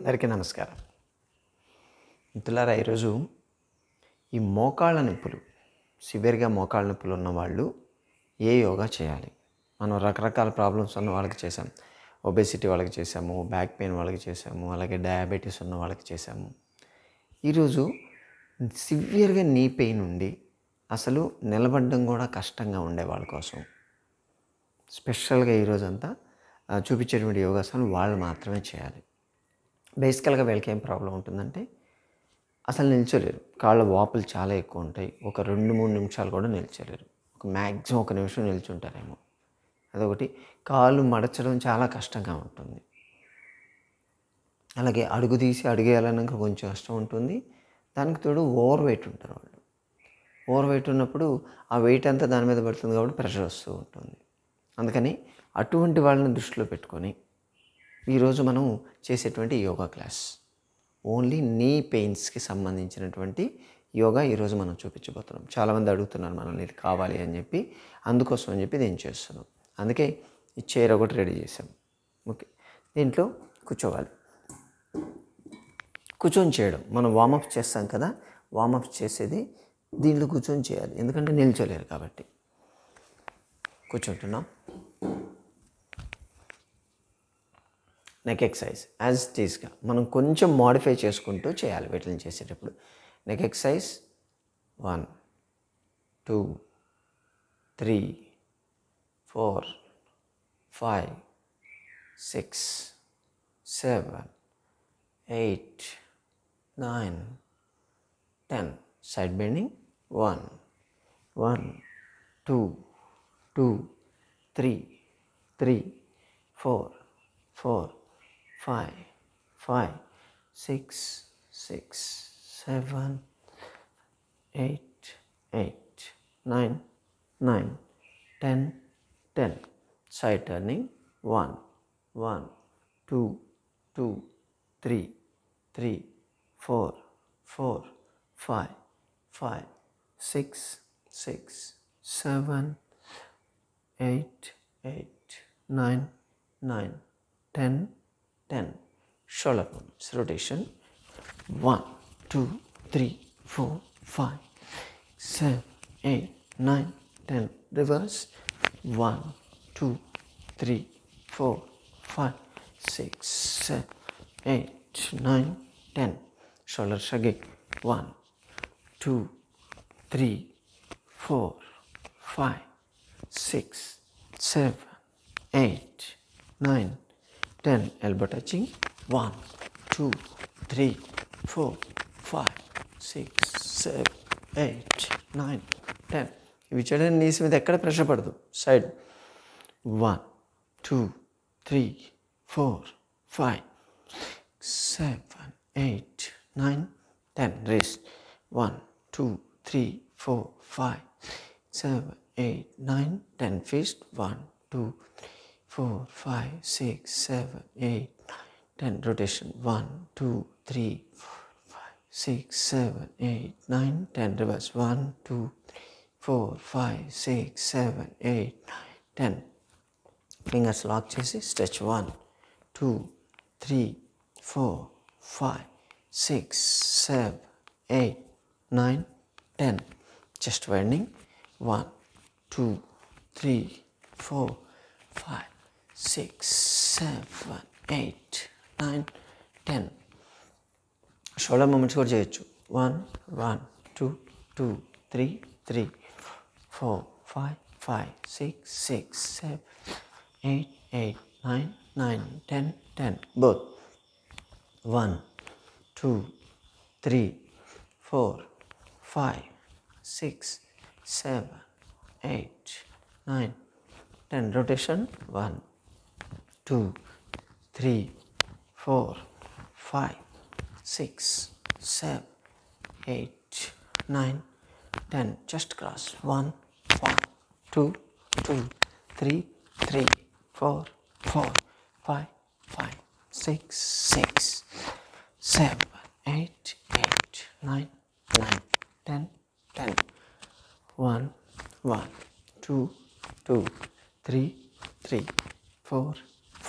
అందరికీ నమస్కారం. మిత్రులారా, ఈరోజు ఈ మోకాళ్ళ నొప్పులు, సివియర్గా మోకాళ్ళ నొప్పులు ఉన్నవాళ్ళు ఏ యోగా చేయాలి? మనం రకరకాల ప్రాబ్లమ్స్ ఉన్న వాళ్ళకి చేసాం. ఒబెసిటీ వాళ్ళకి చేసాము, బ్యాక్ పెయిన్ వాళ్ళకి చేసాము, అలాగే డయాబెటీస్ ఉన్న వాళ్ళకి చేసాము. ఈరోజు సివియర్గా నీ పెయిన్ ఉండి అసలు నిలబడడం కూడా కష్టంగా ఉండే వాళ్ళ కోసం స్పెషల్గా ఈరోజంతా చూపించేటువంటి యోగాసనాలు వాళ్ళు మాత్రమే చేయాలి. బేసికల్గా వీళ్ళకి ఏం ప్రాబ్లం ఉంటుందంటే అసలు నిల్చోలేరు. కాళ్ళ వాపులు చాలా ఎక్కువ ఉంటాయి. ఒక 2-3 నిమిషాలు కూడా నిల్చోలేరు. మ్యాక్సిమం 1 నిమిషం నిల్చుంటారేమో. అదొకటి. కాళ్ళు మడచడం చాలా కష్టంగా ఉంటుంది. అలాగే అడుగు తీసి అడుగేయాలన్నాక కొంచెం కష్టం ఉంటుంది. దానికి తోడు ఓవర్ వెయిట్ ఉంటారు వాళ్ళు. ఓవర్ వెయిట్ ఉన్నప్పుడు ఆ వెయిట్ అంతా దాని మీద పడుతుంది కాబట్టి ప్రెషర్ వస్తూ ఉంటుంది. అందుకని అటువంటి వాళ్ళని దృష్టిలో పెట్టుకొని ఈరోజు మనం చేసేటువంటి యోగా క్లాస్ ఓన్లీ నీ పెయిన్స్కి సంబంధించినటువంటి యోగా ఈరోజు మనం చూపించబోతున్నాం. చాలామంది అడుగుతున్నారు మనల్ని ఇది కావాలి అని చెప్పి, అందుకోసం అని చెప్పి నేను చేస్తున్నాం. అందుకే ఈ చైర్ ఒకటి రెడీ చేసాం. ఓకే, దీంట్లో కూర్చోవాలి. కూర్చొని చేయడం మనం వార్మప్ చేస్తాం కదా, వార్మప్ చేసేది దీంట్లో కూర్చొని చేయాలి. ఎందుకంటే నిల్చోలేరు కాబట్టి. కూర్చుంటున్నాం. నెక్ ఎక్సర్సైజ్ యాజ్ ఇట్ ఈస్గా మనం కొంచెం మోడిఫై చేసుకుంటూ చేయాలి వీటిని చేసేటప్పుడు. Neck exercise 1 2 3 4 5 6 7 8 9 10. Side bending 1 1 2 2 3 3 4 4 5 5 6 6 7 8 8 9 9 10 10. Side turning 1 1 2 2 3 3 4 4 5 5 6 6 7 8 8 9 9 10 10. Shoulder movements. Rotation 1 2 3 4 5 7 8 9 10. Reverse 1 2 3 4 5 6 7 8 9 10. Shoulder shrugging 1 2 3 4 5 6 7 8 9 10. Elbow touching 1 2 3 4 5 6 7 8 9 10. ఇవి చేయడానికి నీస్ మీద ఎక్కడ ప్రెషర్ పడదు. Side 1 2 3 4 5 7 8 9 10. Wrist 1 2 3 4 5 7 8 9 10. Fist 1 2 4 5 6 7 8 10. Rotation 1 2 3 4 5 6 7 8 9 10. Reverse 1 2 3 4 5 6 7 8 9 10. Fingers lock చేసి stretch 1 2 3 4 5 6 7 8 9 10. Chest winding 1 2 3 4 5 6 7 8 9 10. Shoulder moments కూడా చేయొచ్చు. 1 1 2 2 3 3 4 5 5 6 6 7 8 8 9 9 10 10. Both 1 2 3 4 5 6 7 8 9 10. Rotation 1 2 3 4 5 6 7 8 9 10. Just cross 1 1 2 2 3 3 4 4 5 5 6 6 7 8 8 9 9 10 10. 1 1 2 2 3 3 4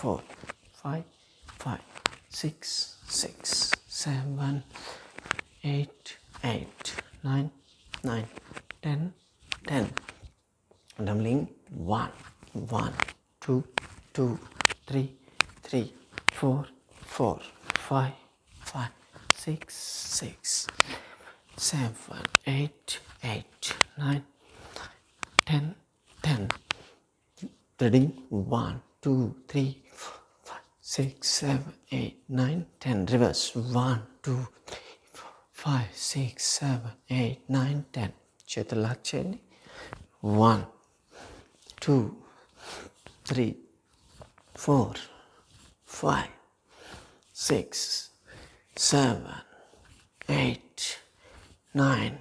4 5 5 6, 6, 7, 8, 8, 9, 9, 10, 10. Doubling 1, 1, 2, 2, 3, 3, 4, 4, 5, 5, 6, 6, 7, 8, 8, 9, 10, 10. Threading 1, 2, 3, 4, 5, 6, 7, 8, 9, 10. Reverse 1, 2, 3, 4, 5, 6, 7, 8, 9, 10. చేతులు lock చేయండి. 1, 2, 3, 4, 5, 6, 7, 8, 9,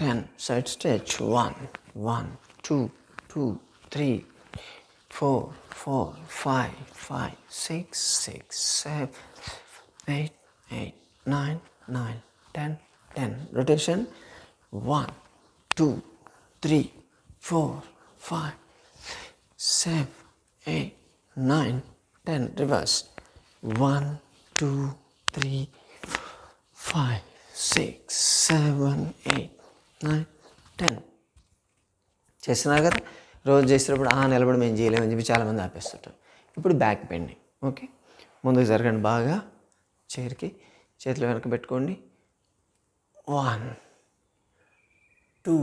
10. Side stretch. 1, 1, 2, 2, 3, 4, 4, 5, 5, 6, 6, 7, 8, 8, 9, 9, 10, 10. Rotation. 1, 2, 3, 4, 5, 7, 8, 9, 10. Reverse. 1, 2, 3, 5, 6, 7, 8, 9, 10. చేస్తున్నారు కదా. రోజు చేసినప్పుడు నిలబడి మేము చేయలేమని చెప్పి చాలామంది ఆపేస్తుంటారు. ఇప్పుడు బ్యాక్ బెండింగ్. ఓకే, ముందుకు జరగండి బాగా. చైర్కి చేతులు వెనక పెట్టుకోండి. 1, 2,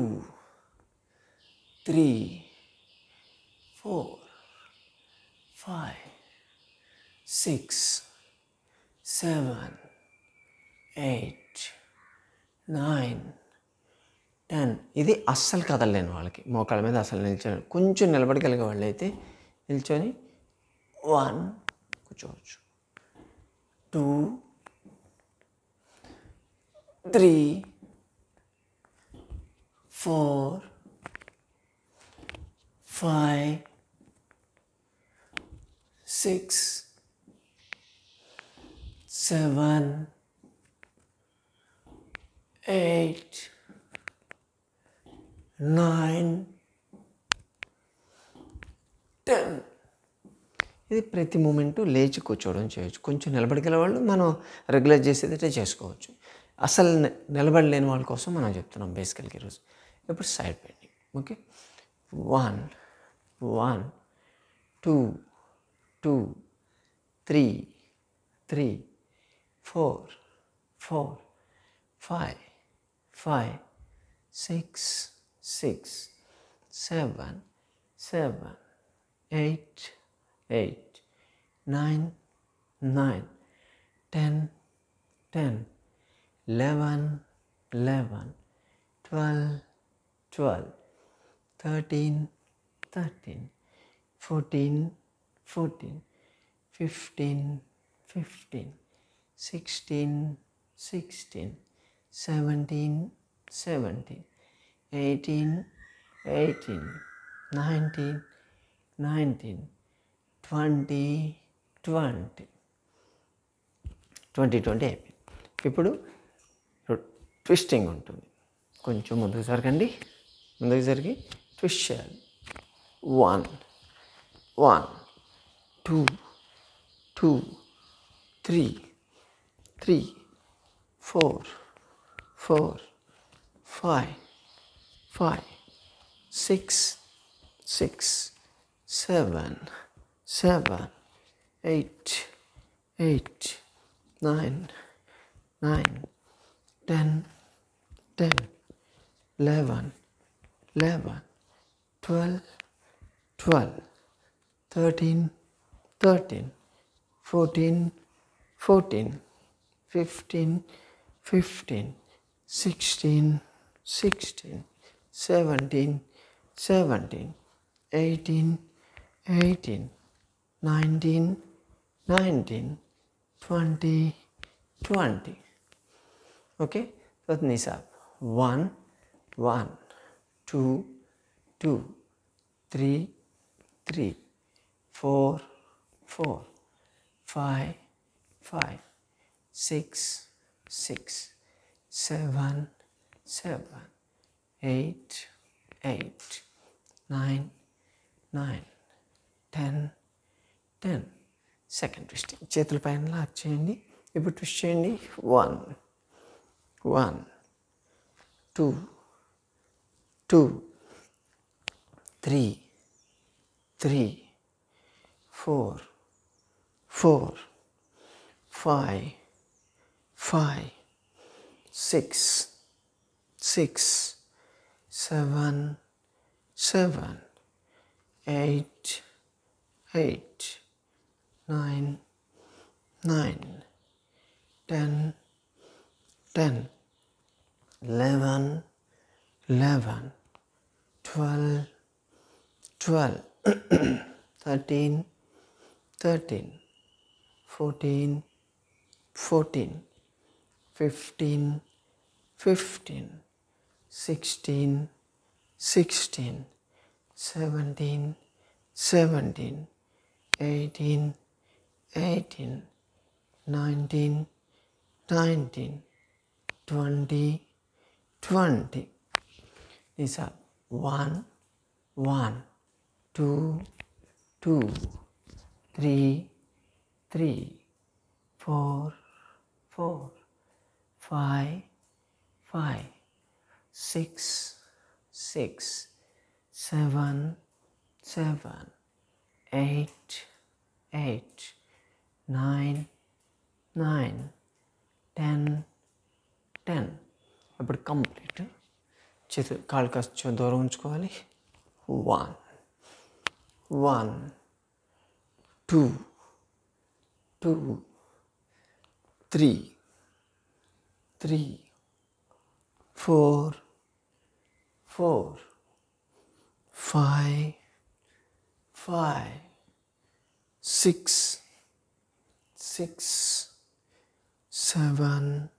3, 4, 5, 6, 7, 8, 9, 10. ఇది అస్సలు కదలలేని వాళ్ళకి, మోకాళ్ళ మీద అసలు నిల్చొని కొంచెం నిలబడగలిగే వాళ్ళు అయితే నిల్చొని 1 కూర్చోవచ్చు, 2, 3, 4, 5, 6, 7, 8, 9, 10. ఇది ప్రతి మూమెంటు లేచి కూర్చోవడం చేయొచ్చు. కొంచెం నిలబడికెళ్ళే వాళ్ళు మనం రెగ్యులర్ చేసేదైతే చేసుకోవచ్చు. అసలు నిలబడలేని వాళ్ళ కోసం మనం చెప్తున్నాం బేసికల్గా ఈరోజు. ఇప్పుడు సైడ్ బెండింగ్. ఓకే, 1, 1, 2, 2, 3, 3, 4, 4, 5, 5, 6, 6, 7, 7, 8, 8, 9, 9, 10, 10, 11, 11, 12, 12, 13, 13, 14, 14, 15, 15, 16, 16, 17, 17, 18, 18, 19, 19, 20, 20, 20, 20 అయిపోయింది. ఇప్పుడు ట్విస్టింగ్ ఉంటుంది. కొంచెం ముందుకు జరగండి. ముందుకు జరిగి ట్విస్ట్ చేయాలి. 1, 1, 2, 2, 3, 3, 4, 4, 5, 5, 6, 6, 7, 7, 8, 8, 9, 9, 10, 10, 11, 11, 12, 12, 13, 13, 14, 14, 15, 15, 16, 16, 17, 17, 18, 18, 19, 19, 20, 20. Okay, so knees up. 1, 1, 2, 2, 3, 3, 4, 4, 5, 5, 6, 6, 7, 7, 8, 8, 9, 9, 10, 10. Second twisting. చేతుల పైన లాక్ చేయండి. ఇప్పుడు ట్విస్ట్ చేయండి. 1 1 2 2 3 3 4 4 5 5 6 6 7 7 8 8 9 9 10 10 11 11 12 12 13 13 14 14 15 15 16 16 17 17 18 18 19 19 20 20. These are 1 1 2 2 3 3 4 4 5 5 6 6 7 7 8 8 9 9 10 10. అప్పుడు కంప్లీట్. చేతులు కాళ్ళు కాస్త దూరం ఉంచుకోవాలి. 1 1 2 2 3 3 4 4 5 5 6 6 7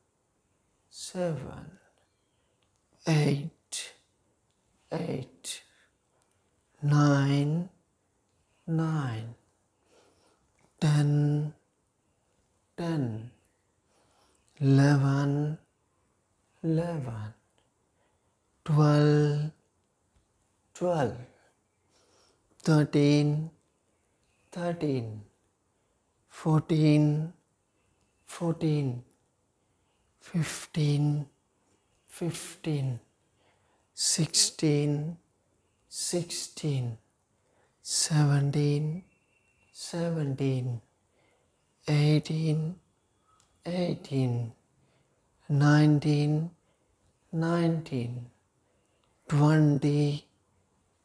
7 8 8 9 9 10 10 11 11 12 12 13 13 14 14 15 15 16 16 17 17 18 18 19 19 20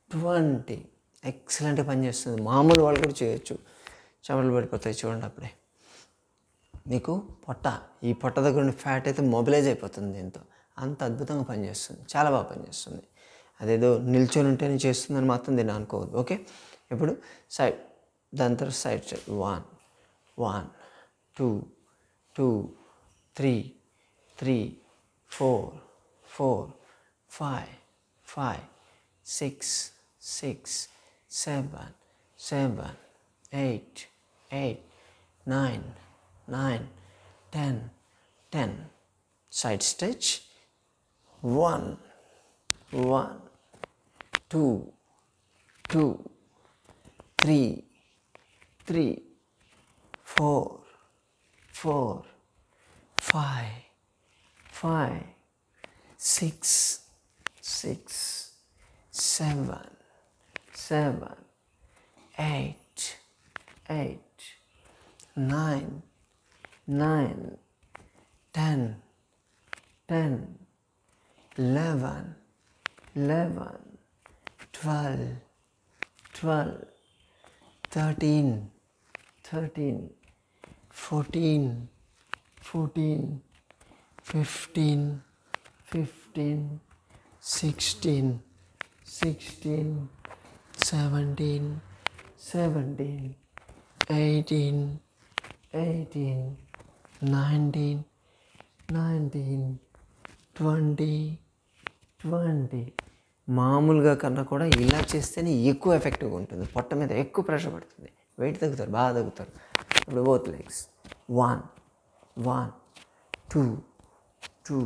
20. ఎక్సలెంట్గా పనిచేస్తుంది. మామూలు వాళ్ళు కూడా చేయొచ్చు. చెమటలు పడిపోతాయి చూడండి. అప్పుడే మీకు ఈ పొట్ట దగ్గర ఉన్న ఫ్యాట్ అయితే మొబిలైజ్ అయిపోతుంది. దీంతో అంత అద్భుతంగా పనిచేస్తుంది. చాలా బాగా పనిచేస్తుంది. అదేదో నిల్చొని ఉంటేనే చేస్తుందని మాత్రం దీన్ని అనుకోవద్దు. ఓకే, ఇప్పుడు సైడ్, దాని తర్వాత సైడ్ 1 1 2 2 3 3 4 4 5 5 6 6 7 7 8 8 9 9 10 10. Side stretch. 1 1 2 2 3 3 4 4 5 5 6 6 7 7 8 8 9 9 10 10 11 11 12 12 13 13 14 14 15 15 16 16 17 17 18 18 19 19 20 20. మామూలుగా కన్నా కూడా ఇలా చేస్తేనే ఎక్కువ ఎఫెక్టివ్గా ఉంటుంది. పొట్ట మీద ఎక్కువ ప్రెషర్ పడుతుంది. వెయిట్ తగ్గుతారు, బాగా తగ్గుతారు. ఇప్పుడు both legs. 1 1 2 2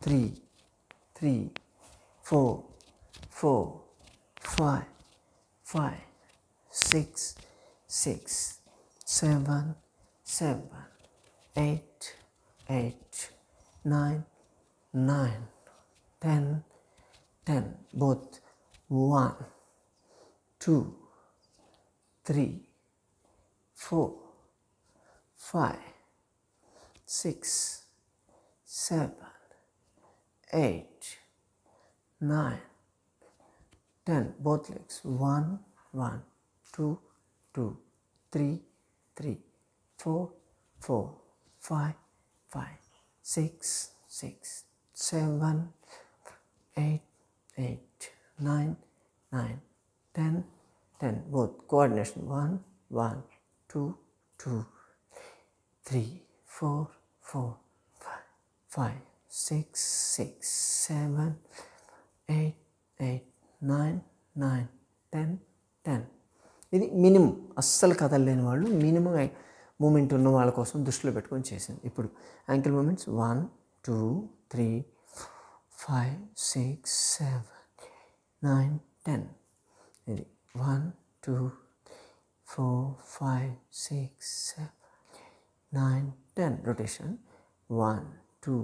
3 3 4 4 5 5 6 6 7, 7, 8, 8, 9, 9, 10, 10. Both 1, 2, 3, 4, 5, 6, 7, 8, 9, 10. Both legs 1, 1, 2, 2, 3, 3, 4, 4, 5, 5, 6, 6, 7, 8, 8, 9, 9, 10, 10. Both coordination 1, 1, 2, 2, 3, 4, 4, 5, 5, 6, 6, 7, 8, 8, 9, 9, 10, 10. ఇది మినిమం, అస్సలు కదలలేని వాళ్ళు మినిమం మూమెంట్ ఉన్న వాళ్ళ కోసం దృష్టిలో పెట్టుకొని చేసింది. ఇప్పుడు యాంకిల్ మూమెంట్స్ 1, 2, 3, 5, 6, 7, 9, 10. ఇది 1, 2, 4, 5, 6, 7, 9, 10. Rotation 1, 2,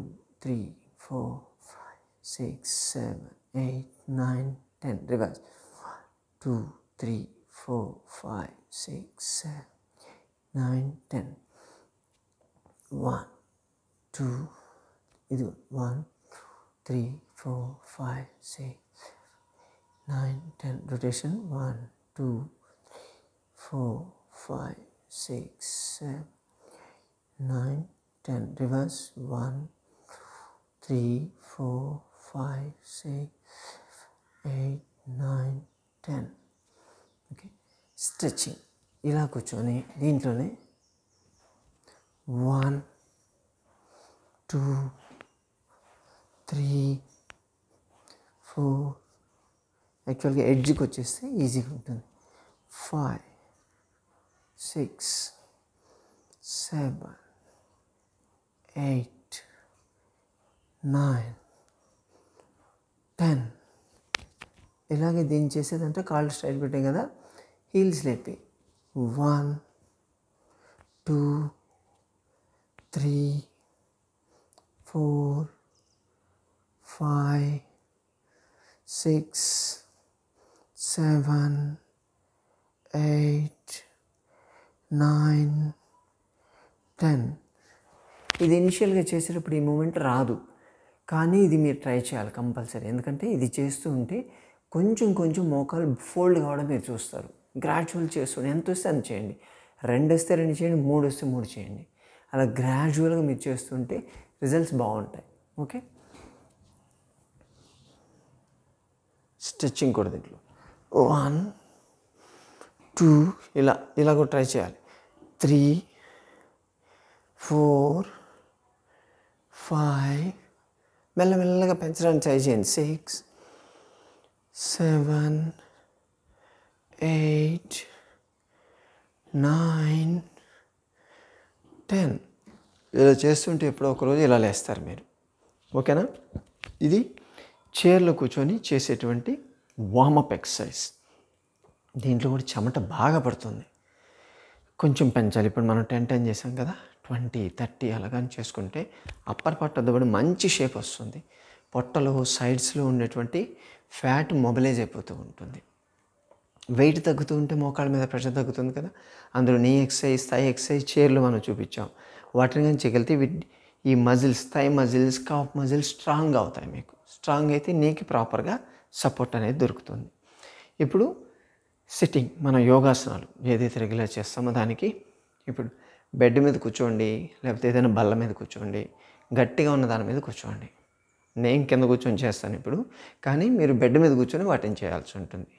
3, 4, 5, 6, 7, 8, 9, 10. Reverse 1, 2, 3, 4, 5, 6, 7, 9, 10. 1, 2, ఇది 1, 3, 4, 5, 6, 9, 10. Rotation 1, 2, 4, 5, 6, 7, 9, 10. Reverse 1, 3, 4, 5, 6, 8, 9, 10. ఓకే, స్ట్రెచ్చింగ్ ఇలా కూర్చొని దీంట్లోనే 1, 2, 3, 4, యాక్చువల్గా ఎడ్జ్కి వచ్చేస్తే ఈజీగా ఉంటుంది. 5, 6, 7, 8, 9, 10. ఇలాగే దీన్ని చేసేదంటే కాళ్ళు స్ట్రైట్ పెట్టాం కదా, హీల్స్ లేపి 1, 2, 3, 4, 5, 6, 7, 8, 9, 10. ఇది ఇనిషియల్గా చేసేటప్పుడు ఈ మూమెంట్ రాదు, కానీ ఇది మీరు ట్రై చేయాలి కంపల్సరీ. ఎందుకంటే ఇది చేస్తూ ఉంటే కొంచెం కొంచెం మోకాలు ఫోల్డ్ కావడం మీరు చూస్తారు. గ్రాడ్యువల్ చేస్తుండే, ఎంత వస్తే అంత చేయండి. 2 వస్తే 2 చేయండి, 3 వస్తే 3 చేయండి. అలా గ్రాడ్యువల్గా మీరు చేస్తుంటే రిజల్ట్స్ బాగుంటాయి. ఓకే, స్ట్రెచ్చింగ్ కూడా దీంట్లో 1, 2 ఇలా కూడా ట్రై చేయాలి. 3, 4, 5, మెల్లమెల్లగా పెంచడానికి ట్రై చేయండి. 6, 7, 8, 9, 10. ఇలా చేస్తుంటే ఎప్పుడో ఒకరోజు ఇలా లేస్తారు మీరు. ఓకేనా, ఇది చైర్లో కూర్చొని చేసేటువంటి వార్మప్ ఎక్సర్సైజ్. దీంట్లో కూడా చెమట బాగా పడుతుంది, కొంచెం పెంచాలి. ఇప్పుడు మనం 10, 10 చేసాం కదా, 20, 30 అలాగని చేసుకుంటే అప్పర్ పార్ట్ అద్దబడి మంచి షేప్ వస్తుంది. పొట్టలో సైడ్స్లో ఉండేటువంటి ఫ్యాట్ మొబిలైజ్ అయిపోతూ ఉంటుంది. వెయిట్ తగ్గుతూ ఉంటే మోకాళ్ళ మీద ప్రెషర్ తగ్గుతుంది కదా. అందులో నీ ఎక్సర్సైజ్, థై ఎక్సర్సైజ్ చైర్లో మనం చూపించాం. వాటిని కానీ చేయగలిగితే ఈ muscles, thigh muscles, calf muscles strong అవుతాయి. మీకు స్ట్రాంగ్ అయితే నీకు ప్రాపర్గా సపోర్ట్ అనేది దొరుకుతుంది. ఇప్పుడు సిట్టింగ్, మన యోగాసనాలు ఏదైతే రెగ్యులర్ చేస్తామో దానికి ఇప్పుడు బెడ్ మీద కూర్చోండి, లేకపోతే ఏదైనా బల్ల మీద కూర్చోండి, గట్టిగా ఉన్న దాని మీద కూర్చోండి. నేను కింద కూర్చొని చేస్తాను ఇప్పుడు, కానీ మీరు బెడ్ మీద కూర్చొని వాటిని చేయాల్సి ఉంటుంది.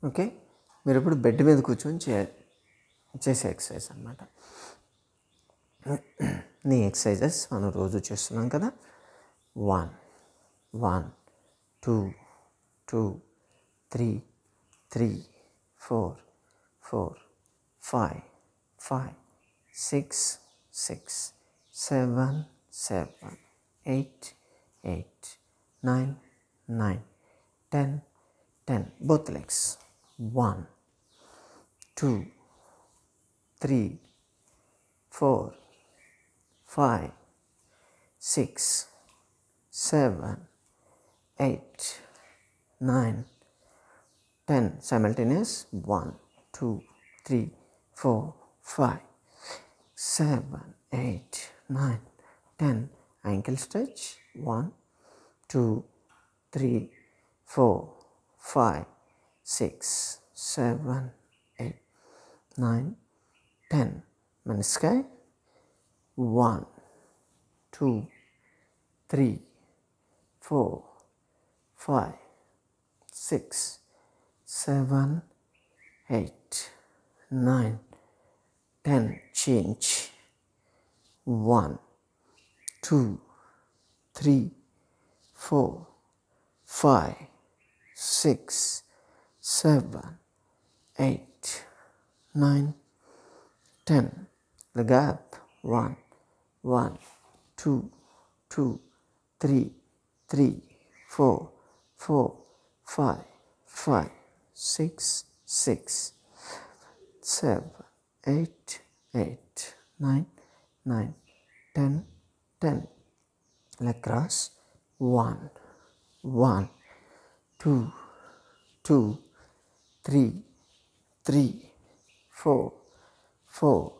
ఓకే, మీరు ఇప్పుడు బెడ్ మీద కూర్చొని చేసే ఎక్సర్సైజ్ అన్నమాట. నీ ఎక్సర్సైజెస్ మనం రోజు చేస్తున్నాం కదా. 1 1 2 2 3 3 4 4 5 5 6 6 7 7 8 8 9 9 10 10. Both legs. 1 2 3 4 5 6 7 8 9 10. Simultaneous. 1 2 3 4 5 7 8 9 10. Ankle stretch. 1 2 3 4 5 6 7 8 9 10. Menisci. 1 2 3 4 5 6 7 8 9 10. Change. 1 2 3 4 5 6 7 8 9 10. The gap. 1 1 2 2 3 3 4 4 5 5 6 6 7 8 8 9 9 10 10. Leg cross. 1 1 2 2 3 3 4 4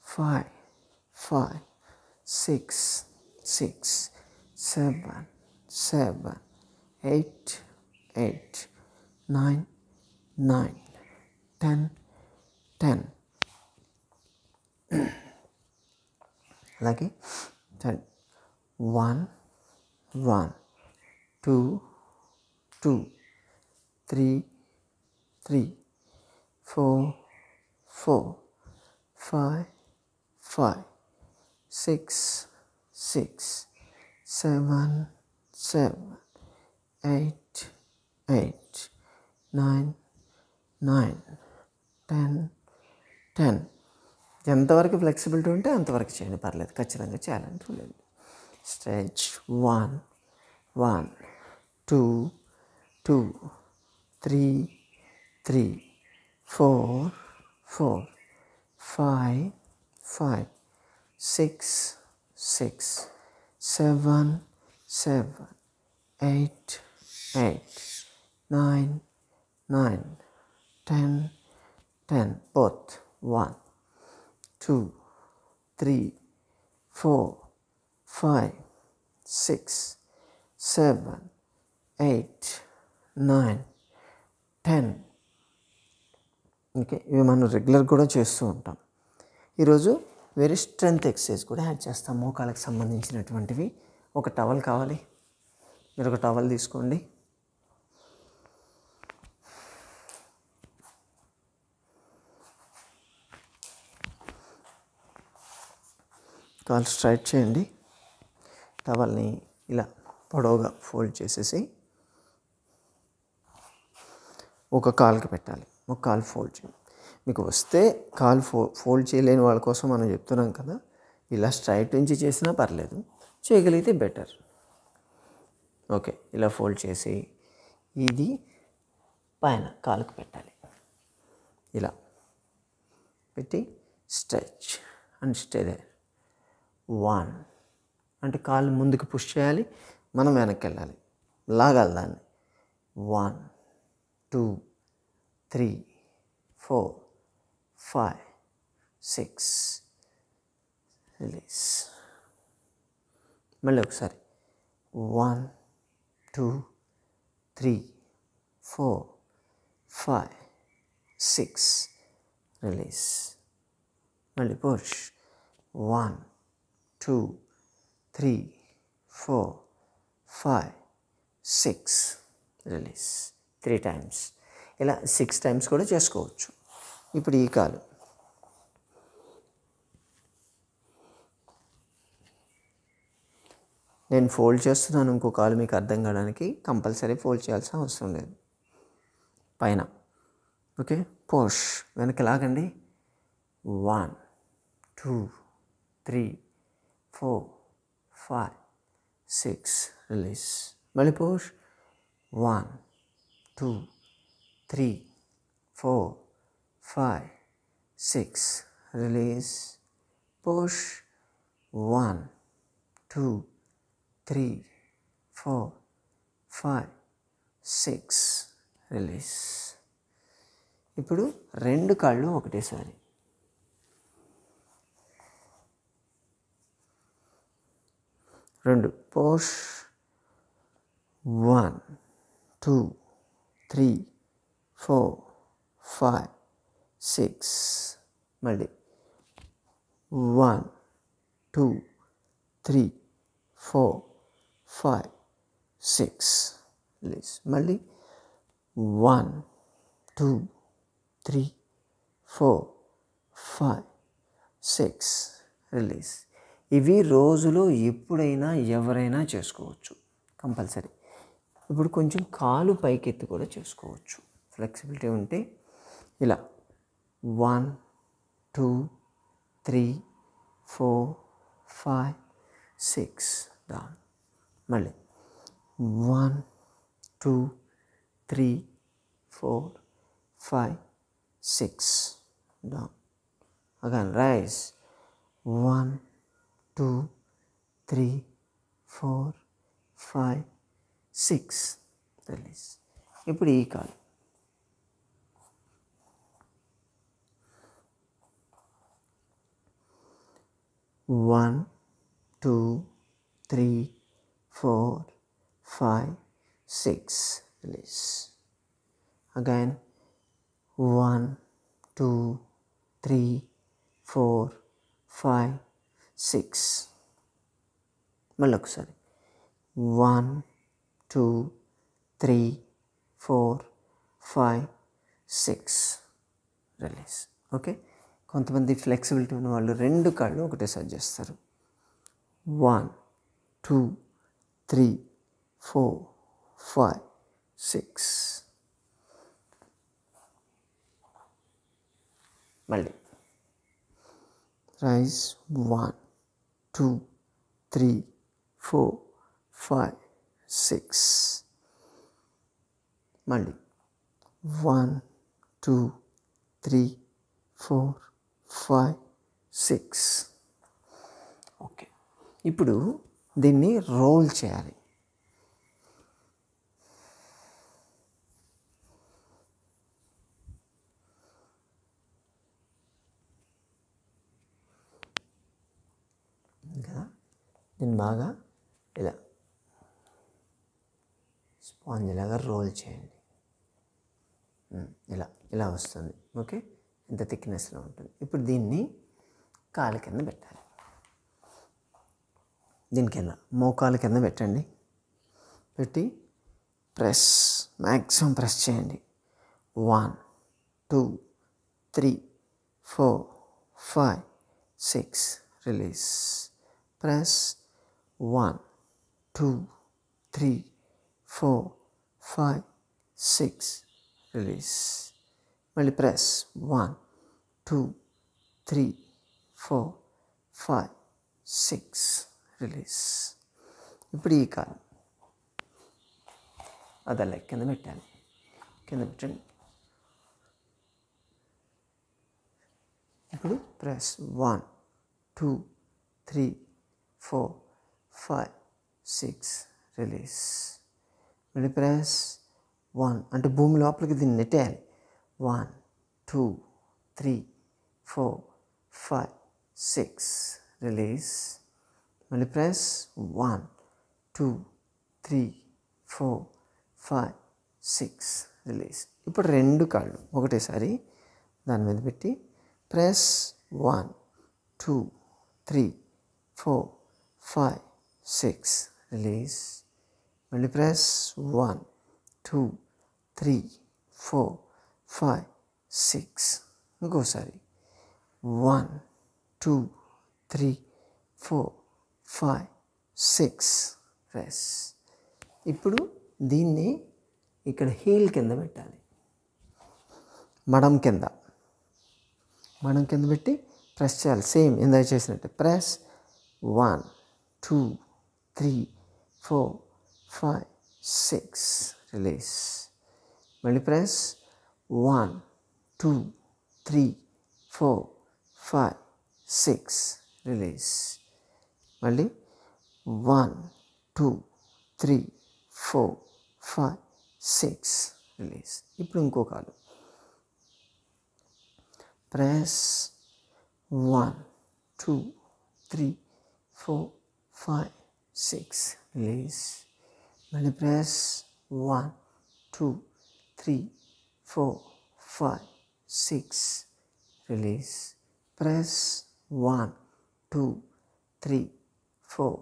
5 5 6 6 7 7 8 8 9 9 10 10. అలాగే 10. 1 1 2 2 3 3 4 4 5 5 6 6 7 7 8 8 9 9 10 10. ఎంతవరకు ఫ్లెక్సిబిలిటీ ఉంటే అంతవరకు చేయండి, పర్లేదు. ఖచ్చితంగా చేయాలని చూడండి. స్ట్రెచ్. 1 1 2 2 3 3 4 4 5 5 6 6 7 7 8 8 9 9 10 10. Both. 1 2 3 4 5 6 7 8 9 10. ఓకే, ఇవి మనం రెగ్యులర్ కూడా చేస్తూ ఉంటాం. ఈరోజు వేరే స్ట్రెంగ్త్ ఎక్సర్సైజ్ కూడా యాడ్ చేస్తాం, మోకాళ్ళకి సంబంధించినటువంటివి. ఒక టవల్ కావాలి, మీరు ఒక టవల్ తీసుకోండి. కాలు స్ట్రైట్ చేయండి. టవల్ని ఇలా పొడవుగా ఫోల్డ్ చేసేసి ఒక కాలుకి పెట్టాలి, ఒక కాలు ఫోల్డ్ చేయండి. మీకు వస్తే కాలు ఫోల్డ్ చేయలేని వాళ్ళ కోసం మనం చెప్తున్నాం కదా, ఇలా స్ట్రైట్ నుంచి చేసినా పర్లేదు, చేయగలిగితే బెటర్. ఓకే, ఇలా ఫోల్డ్ చేసి ఇది పైన కాలుకి పెట్టాలి. ఇలా పెట్టి స్ట్రెచ్ అండ్ స్టే దేర్. 1 అంటే కాళ్ళు ముందుకు పుష్ చేయాలి, మనం వెనక్కి వెళ్ళాలి, లాగాలి దాన్ని. 1 2 3 4 5 6 రిలీజ్. మళ్ళీ ఒకసారి. 1 2 3 4 5 6 రిలీజ్. మళ్ళీ పుష్. 1 2 3 4 5 6 రిలీజ్. 3 times. ఇలా 6 టైమ్స్ కూడా చేసుకోవచ్చు. ఇప్పుడు ఈ కాలు నేను ఫోల్డ్ చేస్తున్నాను. ఇంకో కాలు మీకు అర్థం కావడానికి కంపల్సరీ ఫోల్డ్ చేయాల్సిన అవసరం లేదు. పైన ఓకే, పుష్, వెనక్కి లాగండి. 1 2 3 4 5 6 రిలీజ్. మళ్ళీ పుష్. 1 2 3 4 5 6 రిలీజ్. పుష్. 1 2 3 4 5 6 రిలీజ్. ఇప్పుడు 2 కాళ్ళు ఒకటేసారి. రెండు పుష్. 1 2 3 4 5 6. మళ్ళీ 1 2 3 4 5 6 రిలీజ్. మళ్ళీ 1 2 3 4 5 6 రిలీజ్. ఇవి రోజులో ఎప్పుడైనా ఎవరైనా చేసుకోవచ్చు కంపల్సరీ. ఇప్పుడు కొంచెం కాలు పైకెత్తి కూడా చేసుకోవచ్చు. ఫ్లెక్సిబిలిటీ ఉంటే ఇలా 1 2 3 4 5 6 డౌన్. మళ్ళీ 1 2 3 4 5 6 డౌన్. Again rise. 1 2 3 4 5 6 రిలీజ్. ఇప్పుడు ఈ కాలు 1 2 3 4 5 6 రిలీజ్. అగైన్ 1 2 3 4 5 6. మళ్ళీ ఒకసారి 1 2 3 4 5 6 రిలీజ్. ఓకే, కొంతమంది ఫ్లెక్సిబిలిటీ ఉన్న వాళ్ళు 2 కాళ్ళు ఒకటేసారి చేస్తారు. 1 2 3 4 5 6. మళ్ళీ రైజ్. 1 2 3 4 5 6. మళ్ళీ 1 2 3 4 5 6. ఓకే, ఇప్పుడు దీన్ని రోల్ చేయాలి. కదా, దీన్ని బాగా ఇలా స్పాంజ్ లాగా రోల్ చేయండి. ఇలా ఇలా వస్తుంది. ఓకే, ఇంత థిక్నెస్లో ఉంటుంది. ఇప్పుడు దీన్ని కాలు కింద పెట్టాలి. దీని కింద మోకాలు కింద పెట్టండి. పెట్టి ప్రెస్, మ్యాక్సిమం ప్రెస్ చేయండి. 1 2 3 4 5 6 రిలీజ్. ప్రెస్. 1 2 3 4 5 6 రిలీజ్. మళ్ళీ ప్రెస్. 1 2 3 4 5 6 రిలీజ్. ఇప్పుడు ఈ కాలు అదే లెక్క కింద పెట్టాలి. కింద పెట్టండి. ఇప్పుడు ప్రెస్. 1 2 3 4 5 6 రిలీజ్. మళ్ళీ ప్రెస్. 1 అంటే భూమి లోపలికి దీన్ని నెట్టేయాలి. 1 2 3 4 5 6 రిలీజ్. మళ్ళీ ప్రెస్. 1 2 3 4 5 6 రిలీజ్. ఇప్పుడు 2 కాళ్ళు ఒకటేసారి దాని మీద పెట్టి ప్రెస్. 1 2 3 4 5 6 రిలీజ్. మళ్ళీ ప్రెస్. 1 2 3 4 5 6. ఇంకోసారి 1 2 3 4 5 6. ప్రెస్. ఇప్పుడు దీన్ని ఇక్కడ హీల్ కింద పెట్టాలి, మడం కింద పెట్టి ప్రెస్ చేయాలి. సేమ్ ఇందాక చేసినట్టు ప్రెస్. 1 2 3 4 5 6. రిలీజ్. మళ్ళీ ప్రెస్. 1 2 3 4 5 6. రిలీజ్. మళ్ళీ 1 2 3 4 5 6. రిలీజ్. ఇప్పుడు ఇంకో కాలు ప్రెస్. 1 2 3 4 5 6. రిలీజ్. మళ్ళీ ప్రెస్. 1 2 3 4 5 6. రిలీజ్. ప్రెస్. 1 2 3 4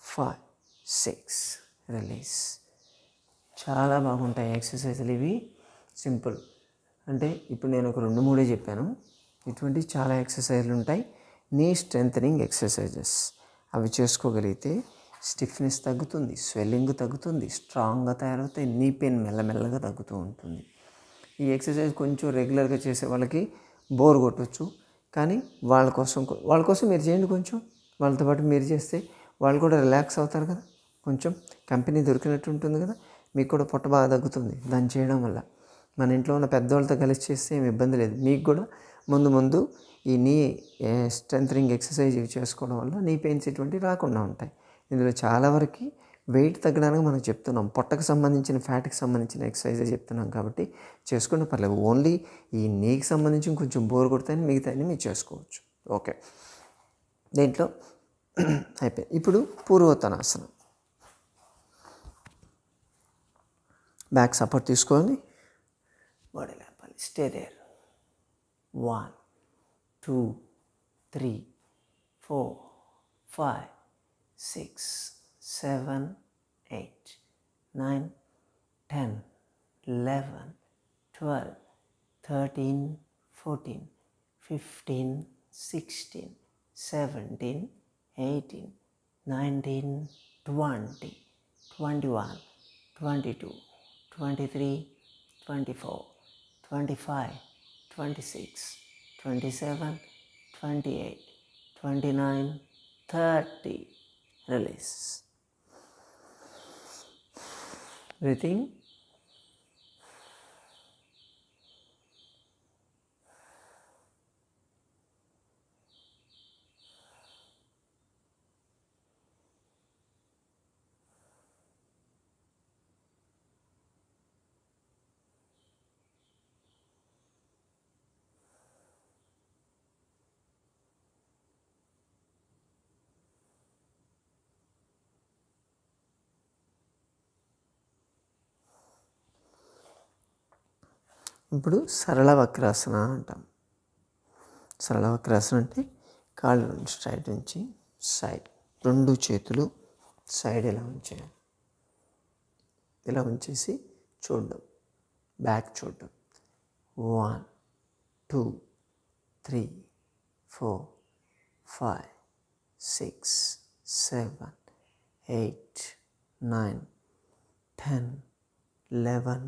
5 6. రిలీజ్. చాలా బాగుంటాయి ఎక్సర్సైజులు ఇవి. సింపుల్. అంటే ఇప్పుడు నేను ఒక 2-3 చెప్పాను. ఇటువంటి చాలా ఎక్సర్సైజులు ఉంటాయి. నీ స్ట్రెంథనింగ్ ఎక్సర్సైజెస్. అవి చేసుకోగలిగితే స్టిఫ్నెస్ తగ్గుతుంది, స్వెల్లింగ్ తగ్గుతుంది, స్ట్రాంగ్గా తయారవుతాయి, నీ పెయిన్ మెల్లమెల్లగా తగ్గుతూ ఉంటుంది. ఈ ఎక్సర్సైజ్ కొంచెం రెగ్యులర్గా చేసే వాళ్ళకి బోర్ కొట్టవచ్చు, కానీ వాళ్ళ కోసం మీరు చేయండి. కొంచెం వాళ్ళతో పాటు మీరు చేస్తే వాళ్ళు కూడా రిలాక్స్ అవుతారు కదా, కొంచెం కంపెనీ దొరికినట్టు ఉంటుంది కదా, మీకు కూడా పొట్ట బాగా తగ్గుతుంది దాన్ని చేయడం వల్ల. మన ఇంట్లో ఉన్న పెద్దవాళ్ళతో కలిసి చేస్తే ఏమి ఇబ్బంది లేదు. మీకు కూడా ముందు ఈ నీ స్ట్రెంథనింగ్ ఎక్సర్సైజ్ చేసుకోవడం వల్ల నీ పెయిన్స్ ఇటువంటివి రాకుండా ఉంటాయి. ఇందులో చాలా వరకు వెయిట్ తగ్గడానికి మనం చెప్తున్నాం, పొట్టకు సంబంధించిన ఫ్యాట్కి సంబంధించిన ఎక్సర్సైజే చెప్తున్నాం కాబట్టి చేసుకుంటే పర్లేదు. ఓన్లీ ఈ నీకి సంబంధించి కొంచెం బోర్ కొడితే మిగతా మీరు చేసుకోవచ్చు. ఓకే, దీంట్లో అయిపోయింది. ఇప్పుడు పూర్వోత్తనాసనం. బ్యాక్ సపోర్ట్ తీసుకొని బాడీ లేపాలి. Stay there. 1 2 3 4 5 6 7 8 9 10 11 12 13 14 15 16 17 18 19 20 21 22 23 24 25 26 27 28 29 30. Release. Breathing. ఇప్పుడు సరళ వక్రాసన అంటాం. సరళ వక్రాసన అంటే కాళ్ళు స్ట్రైట్ ఉంచి సైడ్, 2 చేతులు సైడ్ ఇలా ఉంచేయాలి. ఇలా ఉంచేసి చూడడం, బ్యాక్ చూడడం. 1 2 3 4 5 6 7 8 9 10 11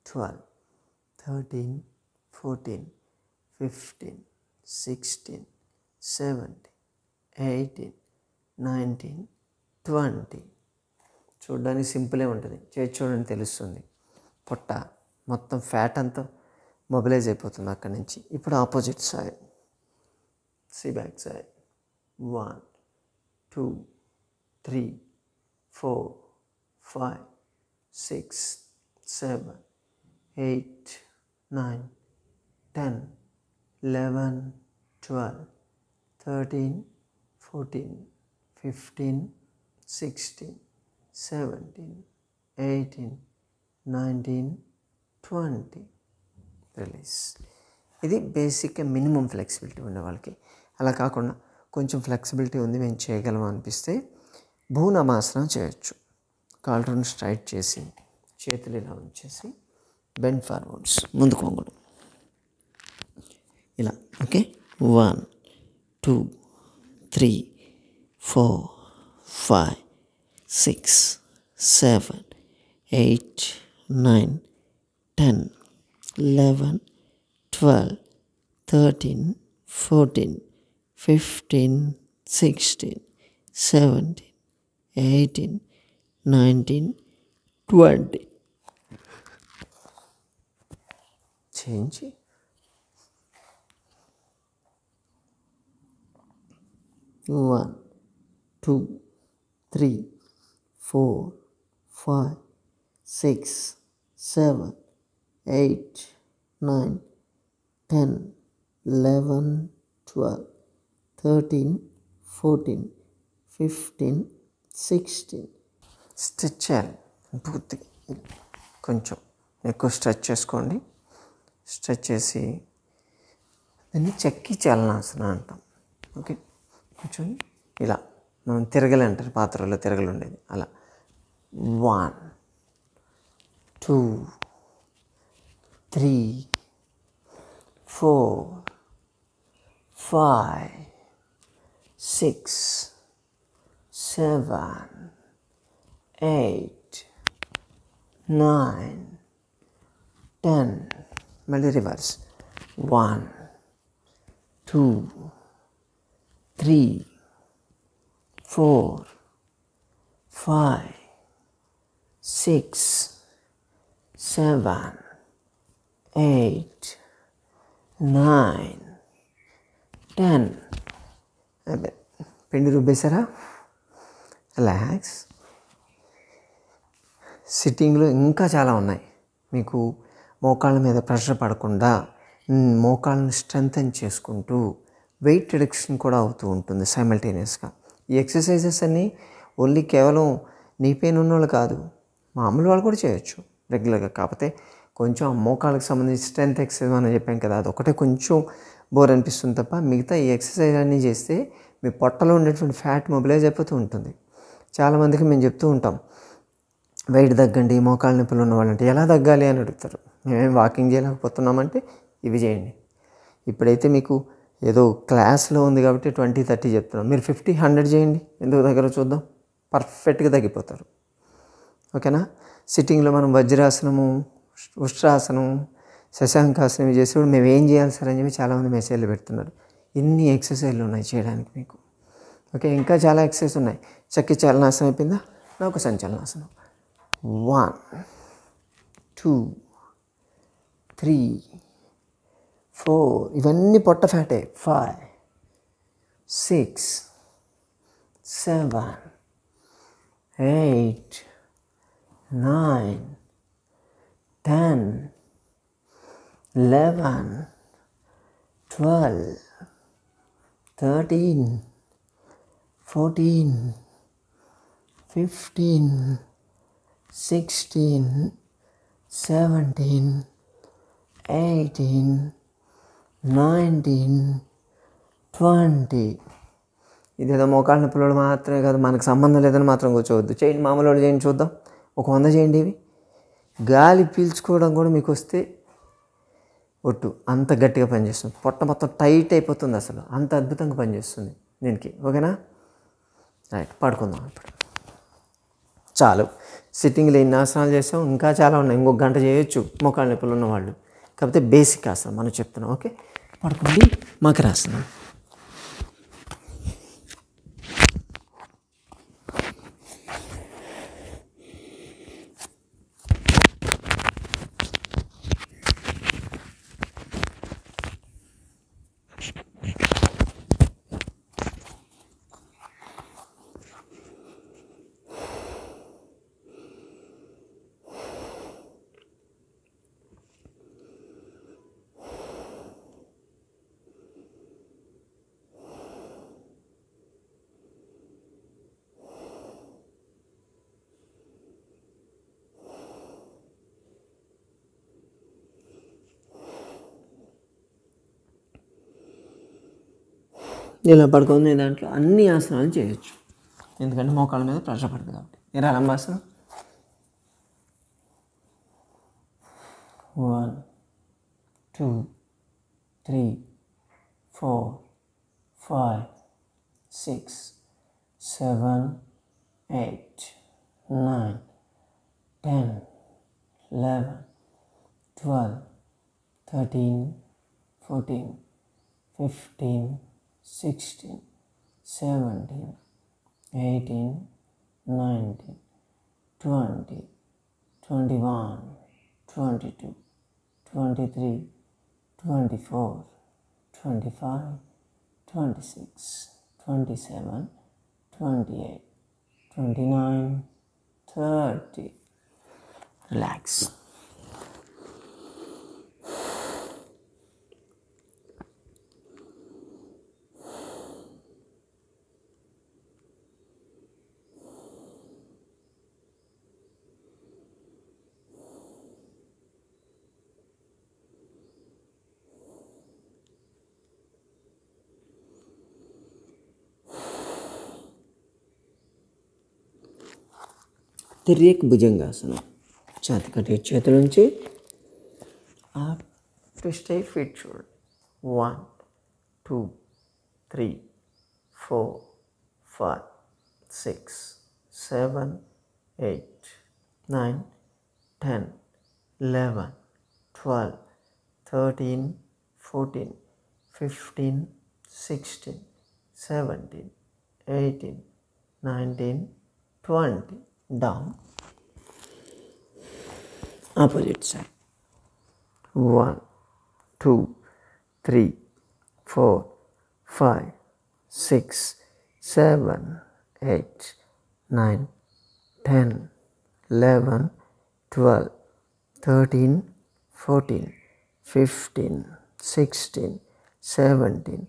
12 13 14 15 16 17 18 19 20. చూడడానికి సింపులే ఉంటుంది, చేసి చూడండి తెలుస్తుంది. పొట్ట మొత్తం ఫ్యాట్ అంతా మొబిలైజ్ అయిపోతుంది అక్కడి నుంచి. ఇప్పుడు opposite side, back side. 1 2 3 4 5 6 7 8 9 10 11 12 13 14 15 16 17 18 19 20. Release. ఇది బేసిక్గా మినిమం ఫ్లెక్సిబిలిటీ ఉండే వాళ్ళకి. అలా కాకుండా కొంచెం ఫ్లెక్సిబిలిటీ ఉంది మేము చేయగలం అనిపిస్తే భూనమాసనం చేయొచ్చు. కాళ్ళను స్ట్రైట్ చేసి చేతులు ఇలా ఉంచేసి బెండ్ ఫార్వర్డ్స్, ముందుకు వంగడం. ఇలా. Okay, 1 2 3 4 5 6 7 8 9 10 11 12 13 14 15 16 17 18 19 20 change. 1 2 3 4 5 6 7 8 9 10 11 12 13 14 15 16. స్ట్రెచ్ చేయాలి పూర్తిగా. కొంచెం ఎక్కువ స్ట్రెచ్ చేసుకోండి. స్ట్రెచ్ చేసి దాన్ని చెక్కి చలనాసన అంటాం. ఓకే, కొంచెం ఇలా మనం తిరగలి అంటారు, పాత్రలో తిరగలు ఉండేది అలా. 1 2 3 4 5 6 7 8 9 10. మళ్ళీ రివర్స్. 1 2 3 4 5 6 7 8 9 10. అదే పిండి రుబ్బేశారా? రిలాక్స్. సిట్టింగ్లో ఇంకా చాలా ఉన్నాయి. మీకు మోకాళ్ళ మీద ప్రెషర్ పడకుండా మోకాళ్ళని స్ట్రెంగ్తన్ చేసుకుంటూ వెయిట్ రిడక్షన్ కూడా అవుతూ ఉంటుంది సైమల్టేనియస్గా. ఈ ఎక్సర్సైజెస్ అన్నీ ఓన్లీ కేవలం నీ పెయిన్ ఉన్నవాళ్ళు కాదు, మామూలు వాళ్ళు కూడా చేయొచ్చు రెగ్యులర్గా. కాకపోతే కొంచెం మోకాళ్ళకి సంబంధించి స్ట్రెంత్ ఎక్సర్సైజ్ అని చెప్పాం కదా, అదొకటే కొంచెం బోర్ అనిపిస్తుంది తప్ప మిగతా ఈ ఎక్సర్సైజ్ అన్నీ చేస్తే మీ పొట్టలో ఉండేటువంటి ఫ్యాట్ మొబిలైజ్ అయిపోతూ ఉంటుంది. చాలామందికి మేము చెప్తూ ఉంటాం, వెయిట్ తగ్గండి, మోకాళ్ళ నొప్పులు ఉన్న వాళ్ళంటే ఎలా తగ్గాలి అని అడుగుతారు. మేమేం వాకింగ్ చేయలేకపోతున్నామంటే ఇవి చేయండి. ఇప్పుడైతే మీకు ఏదో క్లాస్లో ఉంది కాబట్టి 20 30 చెప్తున్నాం. మీరు 50 100 చేయండి, ఎందుకు దగ్గర చూద్దాం. పర్ఫెక్ట్గా తగ్గిపోతారు. ఓకేనా? సిట్టింగ్లో మనం వజ్రాసనము, ఉష్ట్రాసనం, శశాంకాసనం చేసేప్పుడు మేము ఏం చేయాలి సార్ అని చెప్పి చాలామంది మెసేజ్లు పెడుతున్నారు. ఇన్ని ఎక్సర్సైజ్లు ఉన్నాయి చేయడానికి మీకు. ఓకే, ఇంకా చాలా ఎక్సర్సైజ్ ఉన్నాయి. చక్కి చలనాసనం అయిపోయిందా? నాకు సంచలనాసనం. 1 2 3 4 ఇవన్నీ పొట్ట ఫ్యాటే. 5 6 7 8 9 10 11 12 13 14 15 16 17 18 19 20. ఇదేదో మోకాళ్ళ నొప్పులు మాత్రమే కాదు, మనకు సంబంధం లేదని మాత్రం కూర్చోవద్దు. చేయండి, మామూలు వాళ్ళు చేయండి చూద్దాం. ఒక 100 చేయండి. ఇవి గాలి పీల్చుకోవడం కూడా మీకు వస్తే ఒట్టు అంత గట్టిగా పనిచేస్తుంది. పొట్ట మొత్తం టైట్ అయిపోతుంది, అసలు అంత అద్భుతంగా పనిచేస్తుంది దీనికి. ఓకేనా? రైట్, పడుకుందాం ఇప్పుడు. చాలు, సిట్టింగ్లో ఎన్ని ఆసనాలు చేసాం, ఇంకా చాలా ఉన్నాయి. ఇంకొక గంట చేయొచ్చు మోకాళ్ళ నొప్పులు ఉన్నవాళ్ళు. కాకపోతే బేసిక్ ఆసనం మనం చెప్తున్నాం. ఓకే, పడుకోండి. మకరాసనం. ఇలా పడుకొని దాంట్లో అన్ని ఆసనాలు చేయొచ్చు, ఎందుకంటే మోకాళ్ళ మీద ప్రెషర్ పడుతుంది కాబట్టి. ఇలా లంబాసనం. 1 2 3 4, 5, 6, 7, 8, 9, 10, 11, 12, 13, 14, 15, 16, 17, 18, 19, 20, 21, 22, 23, 24, 25, 26, 27, 28, 29, 30. Relax. తిర్యక్ భుజంగాసనం. ఛాతి కట్టి చేతుల నుంచి ట్విస్ట్ అయ్యి ఫీట్ చూడండి. 1, 2, 3, 4, 5, 6, 7, 8, 9, 10, 11, 12, 13, 14, 15, 16, 17, 18, 19, 20. Down. Opposite side. 1, 2, 3, 4, 5, 6, 7, 8, 9, 10, 11, 12, 13, 14, 15, 16, 17,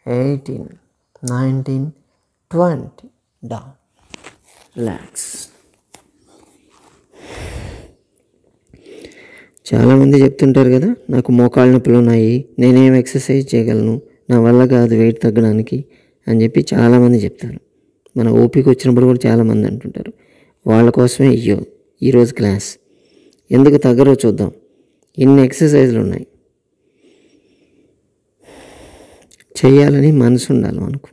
18, 19, 20. Down. Relax. చాలామంది చెప్తుంటారు కదా, నాకు మోకాళ్ళ నొప్పులు ఉన్నాయి, నేనేం ఎక్సర్సైజ్ చేయగలను, నా వల్ల కాదు వెయిట్ తగ్గడానికి అని చెప్పి చాలామంది చెప్తారు. మన ఓపిక వచ్చినప్పుడు కూడా చాలామంది అంటుంటారు. వాళ్ళ కోసమే ఈరోజు క్లాస్. ఎందుకు తగ్గరో చూద్దాం. ఇన్ని ఎక్సర్సైజ్లు ఉన్నాయి. చేయాలని మనసు ఉండాలి మనకు.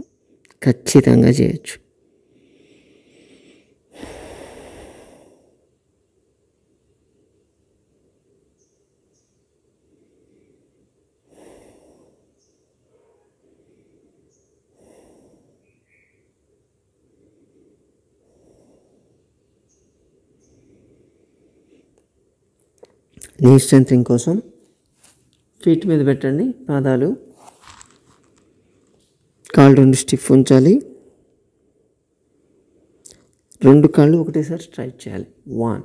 ఖచ్చితంగా చేయొచ్చు. నీ స్ట్రెంథనింగ్ కోసం ఫీట్ మీద పెట్టండి. పాదాలు, కాళ్ళు 2 స్టిఫ్ ఉంచాలి. 2 కాళ్ళు ఒకటేసారి స్ట్రైట్ చేయాలి. 1,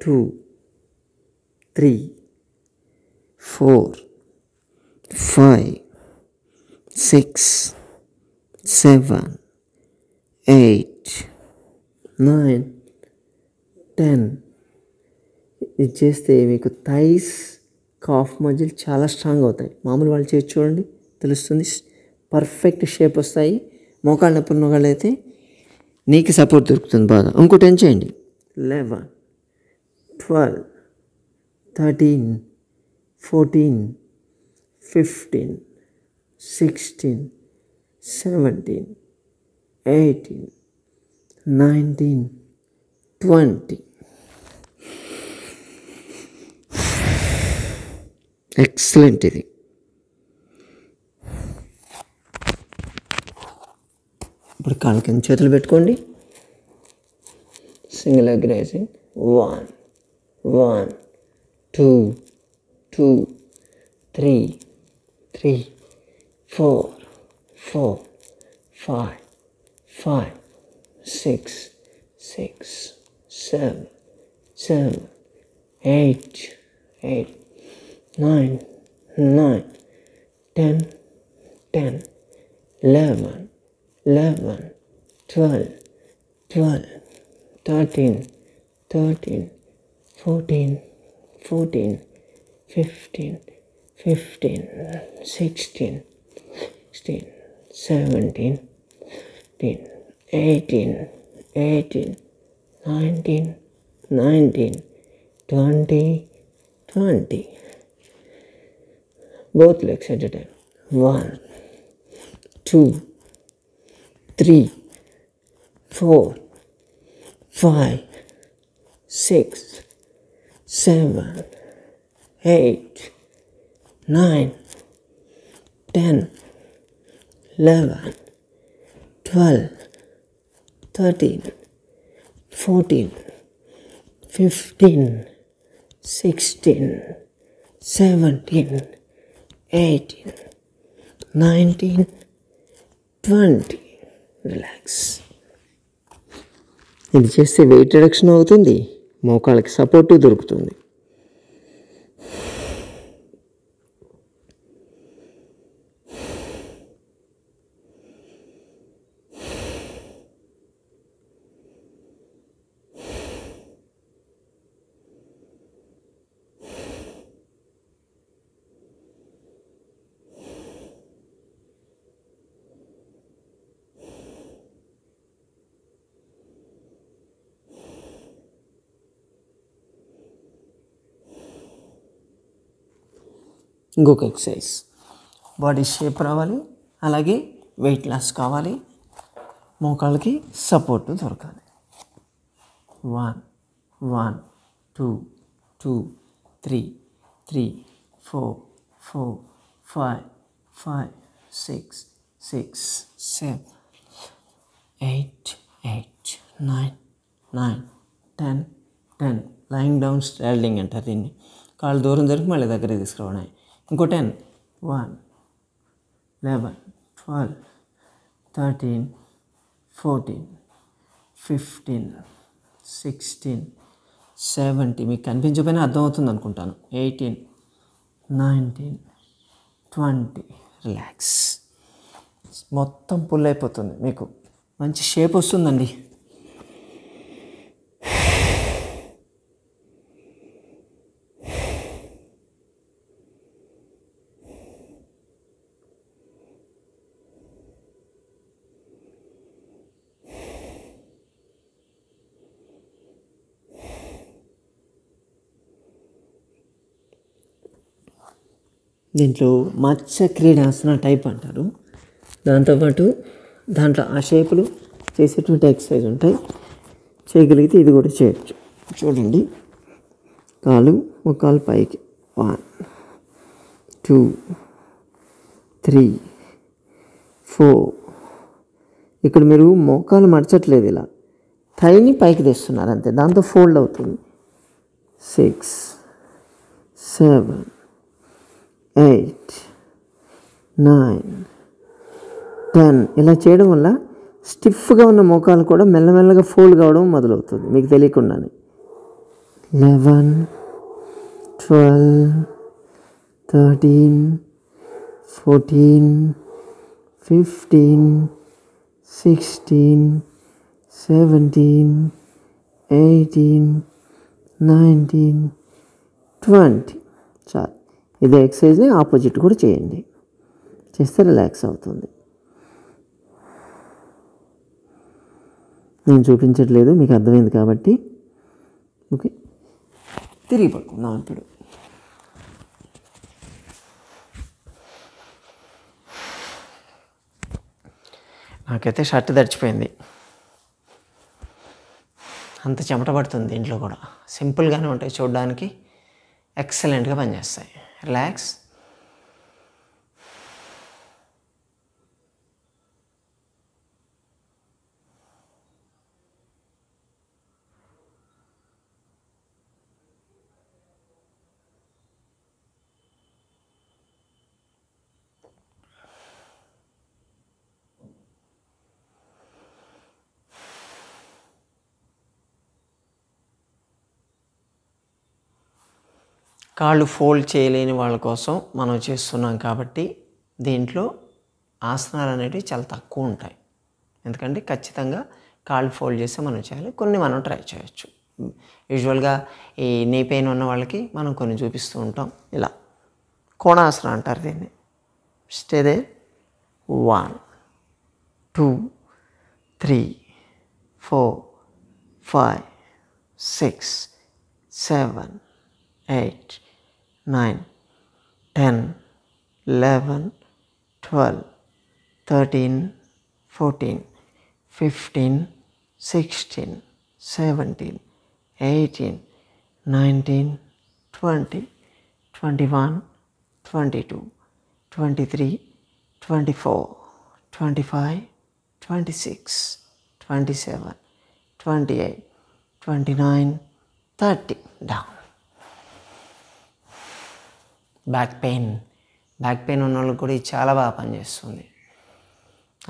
2, 3, 4, 5, 6, 7, 8, 9, 10. ఇది చేస్తే మీకు థైస్, కాఫ్ మజిల్ చాలా స్ట్రాంగ్ అవుతాయి. మామూలు వాళ్ళు చేసి చూడండి, తెలుస్తుంది. పర్ఫెక్ట్ షేప్ వస్తాయి. మోకాళ్ళ నొప్పులు ఉన్నవాళ్ళు అయితే నీకు సపోర్ట్ దొరుకుతుంది బాగా. ఇంకోటి ఏం చేయండి. 11, 12, 13, 14, 15, 16, 17, 18, 19, 20. ఎక్సలెంట్. ఇది ఇప్పుడు కాళ్ళ కింద చేతులు పెట్టుకోండి. Single leg raising. 1, 1, 2, 2, 3, 3, 4, 4, 5, 5, 6, 6, 7, 7, 8, 8, 9, 9, 10, 10, 11, 11, 12, 12, 13, 13, 14, 14, 15, 15, 16, 16, 17, 18, 18, 19, 19, 20, 20. Both legs at a time. 1 2 3 4 5 6 7 8 9 10 11 12 13 14 15 16 17 18 19 20. Relax. ఇది చేస్తే వెయిట్ రిడక్షన్ అవుతుంది, మోకాళ్ళకి సపోర్టు దొరుకుతుంది. ఇంకొక ఎక్సర్సైజ్, బాడీ షేప్ రావాలి, అలాగే వెయిట్ లాస్ కావాలి, మోకాళ్ళకి సపోర్టు దొరకాలి. 1 1 2 2 3 3 4 4 5 5 6 6 7 8 8 9 9 10 10. లయింగ్ డౌన్ స్టాండింగ్ అంటారు దీన్ని. కాళ్ళు దూరం జరిపి మళ్ళీ దగ్గర తీసుకురావడం. ఇంకో 10 1 11 12 13 14 15 16 17. మీకు కనిపించకపోయినా అర్థమవుతుంది అనుకుంటాను. 18 19 20. రిలాక్స్. మొత్తం పుల్ అయిపోతుంది, మీకు మంచి షేప్ వస్తుందండి. దీంట్లో మత్స్య క్రీడాసన టైప్ అంటారు. దాంతోపాటు దాంట్లో ఆ షేపులు చేసేటువంటి ఎక్సర్సైజ్ ఉంటాయి. చేయగలిగితే ఇది కూడా చేయొచ్చు. చూడండి, ఒక కాలు పైకి 1 2 3 4. ఇక్కడ మీరు మోకాలు మడచట్లేదు, ఇలా థైని పైకి తెస్తున్నారు అంతే, దాంతో ఫోల్డ్ అవుతుంది. 6 7 8 9 10. ఇలా చేయడం వల్ల స్టిఫ్గా ఉన్న మోకాలు కూడా మెల్లమెల్లగా ఫోల్డ్ కావడం మొదలవుతుంది మీకు తెలియకుండానే. 11 12 13 14 15 16 17 18 19 20. చాలు. ఇదే ఎక్సర్సైజ్ని ఆపోజిట్ కూడా చేయండి, చేస్తే రిలాక్స్ అవుతుంది. నేను చూపించట్లేదు, మీకు అర్థమైంది కాబట్టి. ఓకే, తిరిగి పడుకుందాం ఇప్పుడు. నాకైతే షర్ట్ తడిచిపోయింది, అంత చెమట పడుతుంది. దీంట్లో కూడా సింపుల్గానే ఉంటాయి చూడడానికి, ఎక్సలెంట్గా పనిచేస్తాయి. రిలాక్స్. కాళ్ళు ఫోల్డ్ చేయలేని వాళ్ళ కోసం మనం చేస్తున్నాం కాబట్టి దీంట్లో ఆసనాలు అనేవి చాలా తక్కువ ఉంటాయి. ఎందుకంటే ఖచ్చితంగా కాళ్ళు ఫోల్డ్ చేస్తే మనం చేయాలి. కొన్ని మనం ట్రై చేయొచ్చు. యూజువల్గా ఈ నీ పెయిన్ ఉన్న వాళ్ళకి మనం కొన్ని చూపిస్తూ ఉంటాం. ఇలా కోణాసనం అంటారు దీన్ని. Stay they. 1 2 3 4 5 6 7 8 9 10 11 12, 13, 14, 15, 16, 17, 18, 19, 20, 21, 22, 23, 24, 25, 26, 27, 28, 29, 30. Down. Back pain ఉన్న వాళ్ళకి కూడా ఇది చాలా బాగా పనిచేస్తుంది.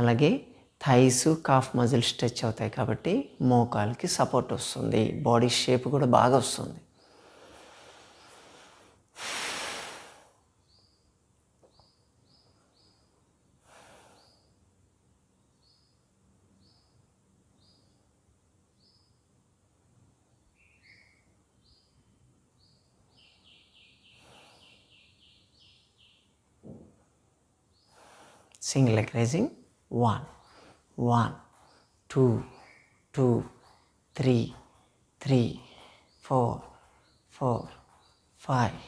అలాగే థైస్ కాఫ్ మజిల్ స్ట్రెచ్ అవుతాయి కాబట్టి మోకాలకి సపోర్ట్ వస్తుంది, బాడీ షేప్ కూడా బాగా వస్తుంది. Single leg raising. 1, 1, 2, 2, 3, 3, 4, 4, 5,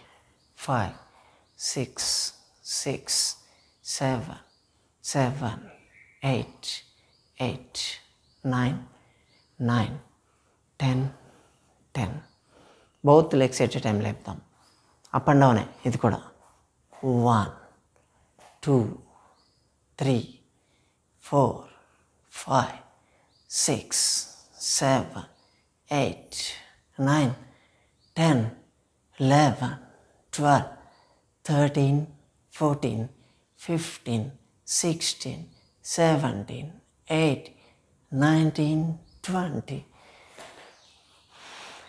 5, 6, 6, 7, 7, 8, 8, 9, 9, 10, 10. Both legs at a time లేపుతాం. అప్ అండ్ డౌనే ఇది కూడా. 1, 2, 3, 4, 5, 6, 7, 8, 9, 10, 11, 12, 13, 14, 15, 16, 17, 18, 19, 20.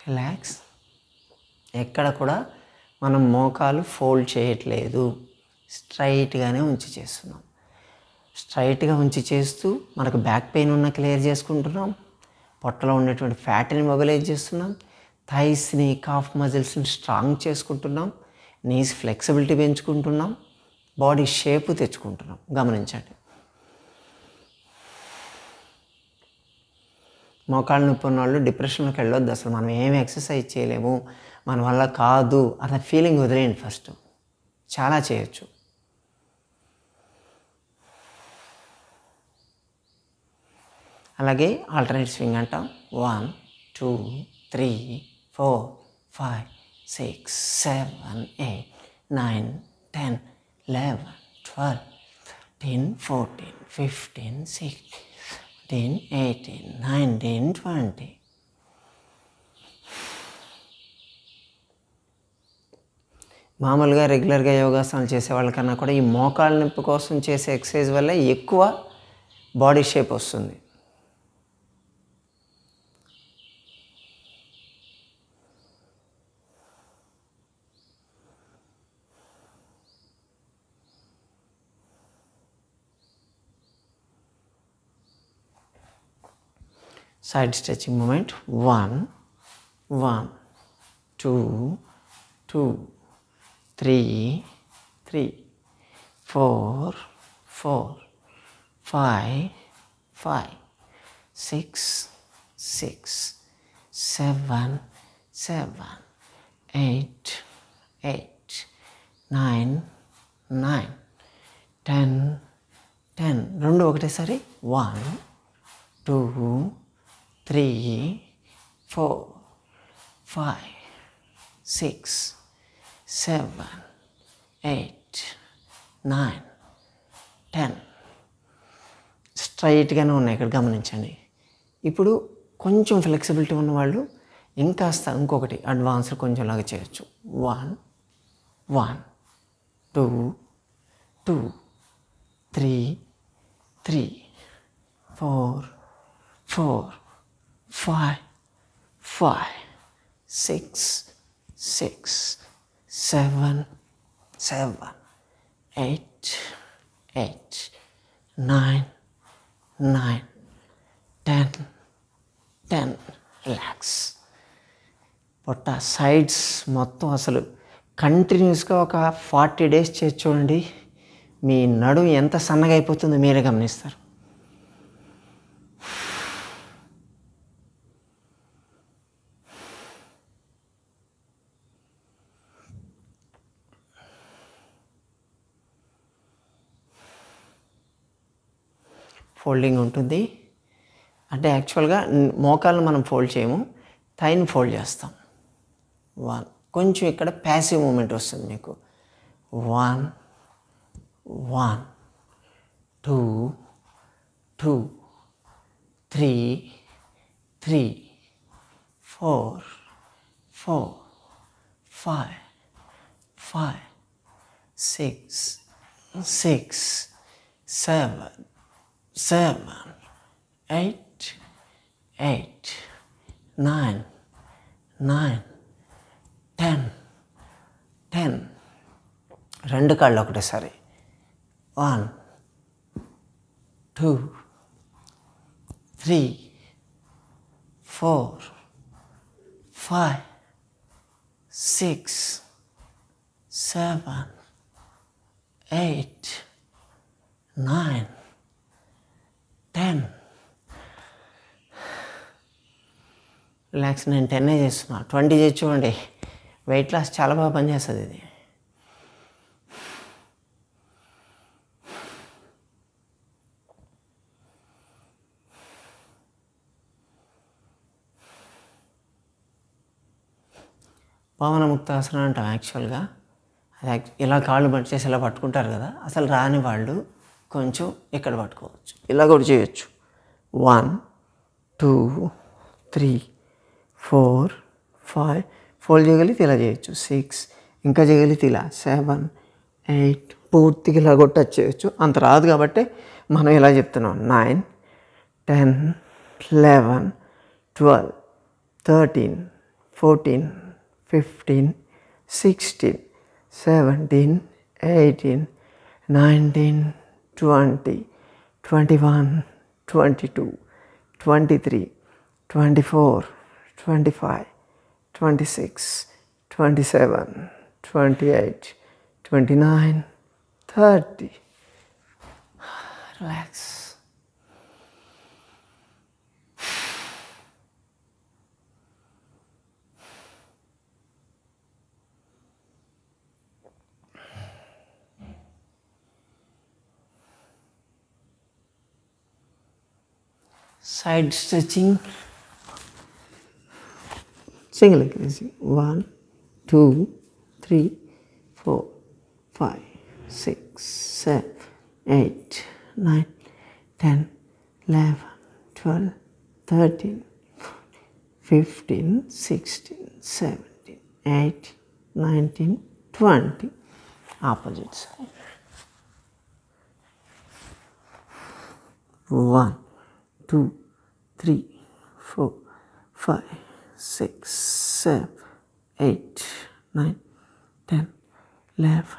రిలాక్స్. ఎక్కడ కూడా మనం మోకాలు ఫోల్డ్ చేయట్లేదు, స్ట్రైట్గానే ఉంచి చేస్తున్నాం. స్ట్రైట్గా ఉంచి చేస్తూ మనకు బ్యాక్ పెయిన్ ఉన్న క్లియర్ చేసుకుంటున్నాం, పొట్టలో ఉండేటువంటి ఫ్యాట్ని మొబిలైజ్ చేస్తున్నాం, థైస్ని కాఫ్ మజిల్స్ని స్ట్రాంగ్ చేసుకుంటున్నాం, నీస్ ఫ్లెక్సిబిలిటీ పెంచుకుంటున్నాం, బాడీ షేప్ తెచ్చుకుంటున్నాం. గమనించండి. మోకాళ్ళ నొప్పి ఉన్న వాళ్ళు డిప్రెషన్లోకి వెళ్ళొద్దు. అసలు మనం ఏమి ఎక్సర్సైజ్ చేయలేము, మన వల్ల కాదు అన్న ఫీలింగ్ వదిలేయండి. ఫస్ట్ చాలా చేయొచ్చు. అలాగే ఆల్టర్నేట్ స్వింగ్ అంటాం. 1, 2, 3, 4, 5, 6, 7, 8, 9, 10, 11, 12, 13, 14, 15, 16, 18, 19, 20. మామూలుగా రెగ్యులర్గా యోగాసనాలు చేసే వాళ్ళకన్నా కూడా ఈ మోకాళ్ళ నొప్పి కోసం చేసే ఎక్సర్సైజ్ వల్ల ఎక్కువ బాడీ షేప్ వస్తుంది. Side stretching movement. 1, 1, 2, 2, 3, 3, 4, 4, 5, 5, 6, 6, 7, 7, 8, 8, 9, 9, 10, 10. రెండు ఒకటేసారి. 1, 2, 3, 4, 5, 6, 7, 8, 9, 10. స్ట్రైట్గానే ఉన్నాయి ఇక్కడ గమనించండి. ఇప్పుడు కొంచెం ఫ్లెక్సిబిలిటీ ఉన్నవాళ్ళు ఇంకొకటి అడ్వాన్స్ కొంచెం లాగా చేయొచ్చు. 1, 1, 2, 2, 3, 3, 4, 4, 5, 5, 6, 6, 7, 7, 8, 8, 9, 9, 10, 10. రిలాక్స్. పొట్ట సైడ్స్ మొత్తం అసలు కంటిన్యూస్గా ఒక 40 days చేసి చూడండి, మీ నడుము ఎంత సన్నగా అయిపోతుందో మీరే గమనిస్తారు. ఫోల్డింగ్ ఉంటుంది. అంటే యాక్చువల్గా మోకాలను మనం ఫోల్డ్ చేయము, థైని ఫోల్డ్ చేస్తాం. 1 కొంచెం ఇక్కడ ప్యాసివ్ మూమెంట్ వస్తుంది మీకు. 1 1 2 2 3 3 4 4 5 5 6 6 7 7 8 8 9 9 10 10. రెండు కాళ్ళు ఒకటేసారి. 1 2 3 4 5 6 7 8 9 10. రిలాక్స్. నేను 10 చేస్తున్నా, 20 చేసి చూడండి. వెయిట్ లాస్ చాలా బాగా పనిచేస్తుంది ఇది. పవన ముక్తాసనం అంటాం యాక్చువల్గా. అది ఇలా కాళ్ళు చేసి ఇలా పట్టుకుంటారు కదా, అసలు రాని వాళ్ళు కొంచెం ఇక్కడ పట్టుకోవచ్చు, ఇలా కూడా చేయొచ్చు. 1 2 3 4 5 ఫోల్డ్ చేయగలిగితే ఇలా చేయొచ్చు. 6 ఇంకా చేయగలిగితే ఇలా 7 8 పూర్తిగా ఇలా కూడా టచ్ చేయొచ్చు. అంత రాదు కాబట్టి మనం ఇలా చెప్తున్నాం. 9 10 11 12 13 14 15 16 17 18 19 20 21 22 23 24 25 26 27 28 29 30. Relax. Side stretching. Single leg raising. 1 2 3 4 5 6 7 8 9 10 11 12 13 15 16 17 18 19 20. Opposite side. 1 2 3 4 5 6 7 8 9 10 11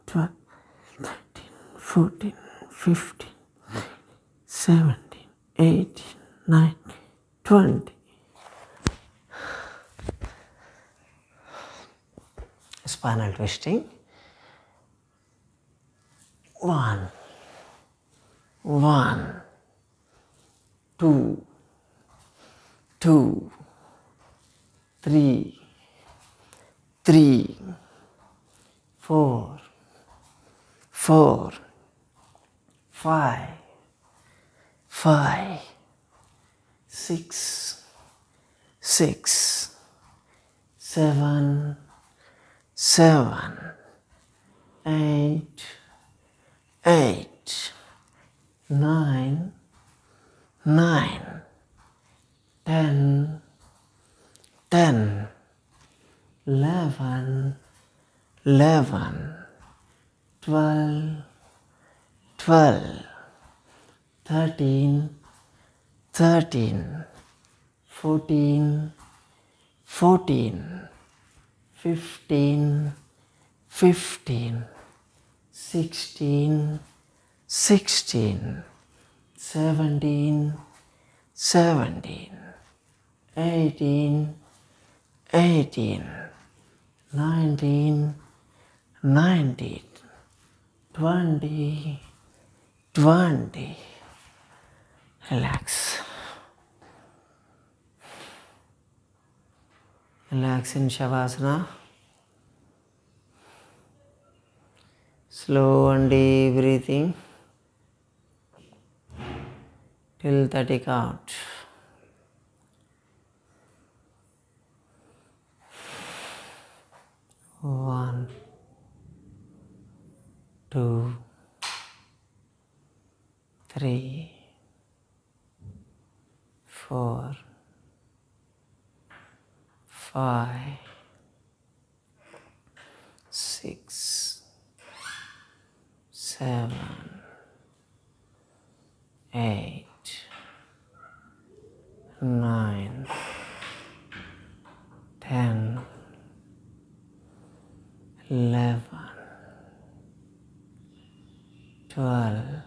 12 13 14 15 17 18 19 20. Spinal twisting. 1 1 2 2 3 3 4 4 5 5 6 6 7 7 8 8 9 9 10 10 11 11 12 12 13 13 14 14 15 15 16 16 17 17 18 18 19 19 20 20. Relax. Relax in Shavasana. Slow and deep breathing. till 30 count. 1, 2, 3, 4, 5, 6, 7, 8, 9, 10, 11, 12,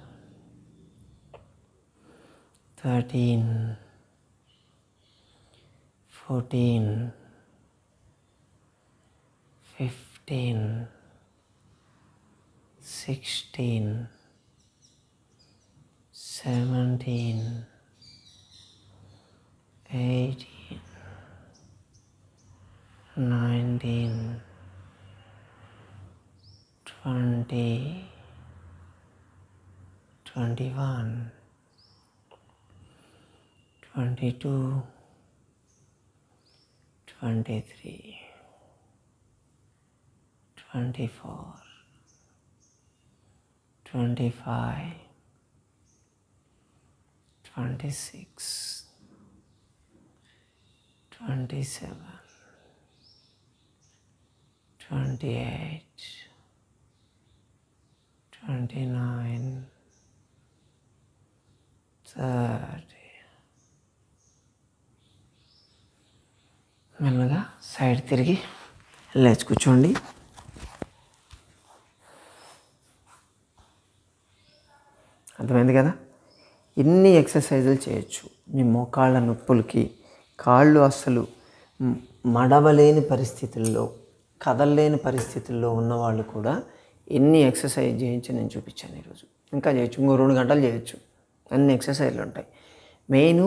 13, 14, 15, 16, 17, 18, 19, 20, 21, 22, 23, 24, 25, 26, 27, 28, 29, 30. మెల్లగా సైడ్ తిరిగి లేచి కూర్చోండి. అర్థమైంది కదా? ఇన్ని ఎక్సర్సైజులు చేయొచ్చు. మీ మోకాళ్ళ నొప్పులకి, కాళ్ళు అస్సలు మడవలేని పరిస్థితుల్లో, కదలలేని పరిస్థితుల్లో ఉన్నవాళ్ళు కూడా ఎన్ని ఎక్సర్సైజ్ చేయించి నేను చూపించాను ఈరోజు. ఇంకా చేయొచ్చు, ఇంకో 2 గంటలు చేయొచ్చు. అన్ని ఎక్సర్సైజ్లు ఉంటాయి. మెయిన్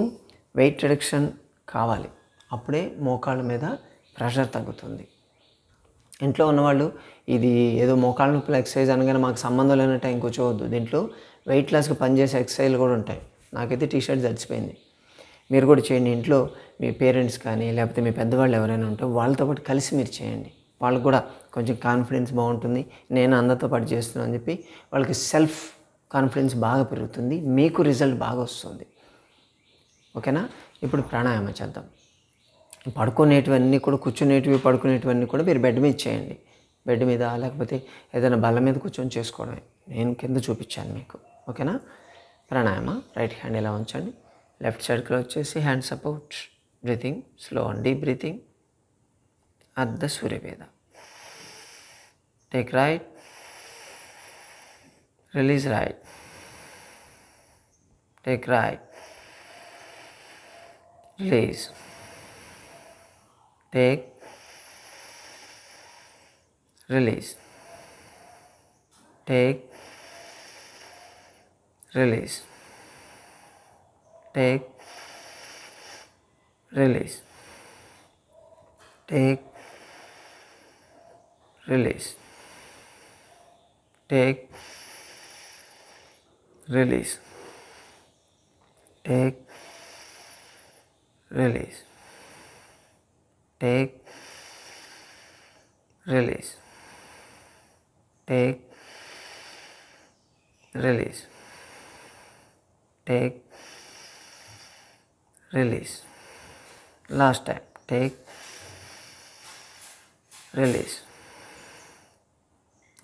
వెయిట్ రిడక్షన్ కావాలి. అప్పుడే మోకాళ్ళ మీద ప్రెషర్ తగ్గుతుంది. ఇంట్లో ఉన్నవాళ్ళు ఇది ఏదో మోకాళ్ళ నొప్పుల ఎక్సర్సైజ్ అనగానే మాకు సంబంధం లేనట్టు ఆయన కూర్చోవద్దు. దీంట్లో వెయిట్ లాస్కి పనిచేసే ఎక్సర్సైజ్లు కూడా ఉంటాయి. నాకైతే టీషర్ట్ చచ్చిపోయింది. మీరు కూడా చేయండి. ఇంట్లో మీ పేరెంట్స్ కానీ లేకపోతే మీ పెద్దవాళ్ళు ఎవరైనా ఉంటే వాళ్ళతో పాటు కలిసి మీరు చేయండి. వాళ్ళకు కూడా కొంచెం కాన్ఫిడెన్స్ బాగుంటుంది. నేను అందరితో పాటు చేస్తున్నాను అని చెప్పి వాళ్ళకి సెల్ఫ్ కాన్ఫిడెన్స్ బాగా పెరుగుతుంది. మీకు రిజల్ట్ బాగా వస్తుంది. ఓకేనా? ఇప్పుడు ప్రాణాయామం చేద్దాం. పడుకునేటివన్నీ కూడా, కూర్చునేటివి పడుకునేటివన్నీ కూడా మీరు బెడ్ మీద చేయండి. బెడ్ మీద లేకపోతే ఏదైనా బల్ల మీద కూర్చొని చేసుకోవడమే. నేను కింద చూపించాను మీకు. ఓకేనా? ప్రాణాయామ. రైట్ హ్యాండ్ ఇలా ఉంచండి. లెఫ్ట్ సైడ్ క్లోజ్ చేసి hand support. Breathing slow and deep breathing. అర్ధ సూర్యవేద. Take right, release right, take right, release, take, release, take, release, take, release, take, release, take, release, take, release, take, release, take, release, take, release. Last time. Take, release.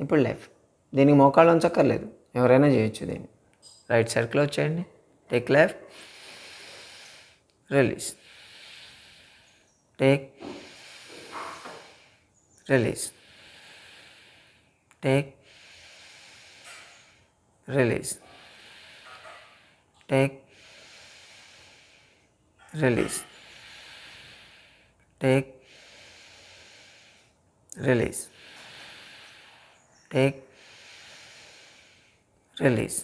ఇప్పుడు left. దీనికి మోకాళ్ళు ఉంచక్కర్లేదు, ఎవరైనా చేయొచ్చు. దీన్ని right side close చేయండి. Take left, release, take, release, take, release, take, release, take, release, take, release,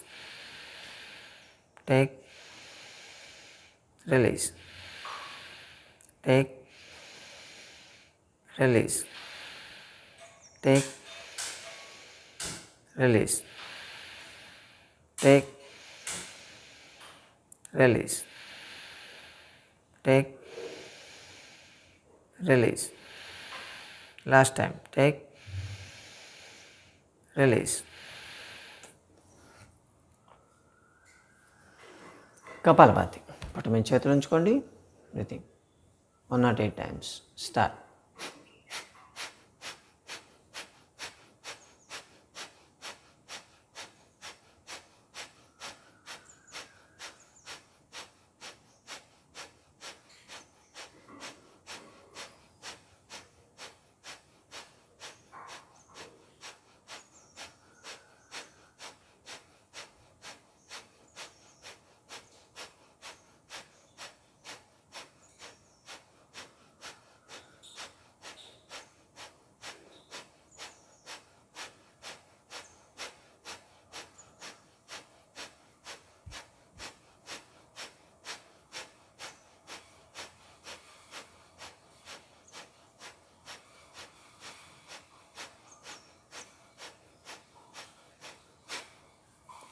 take, release, take, release, take, release, take, release, take, release. Last time, take, release. Kapalbhati పట్టు మీద చేతులు ఉంచుకోండి. Breathing 108 times. స్టార్ట్.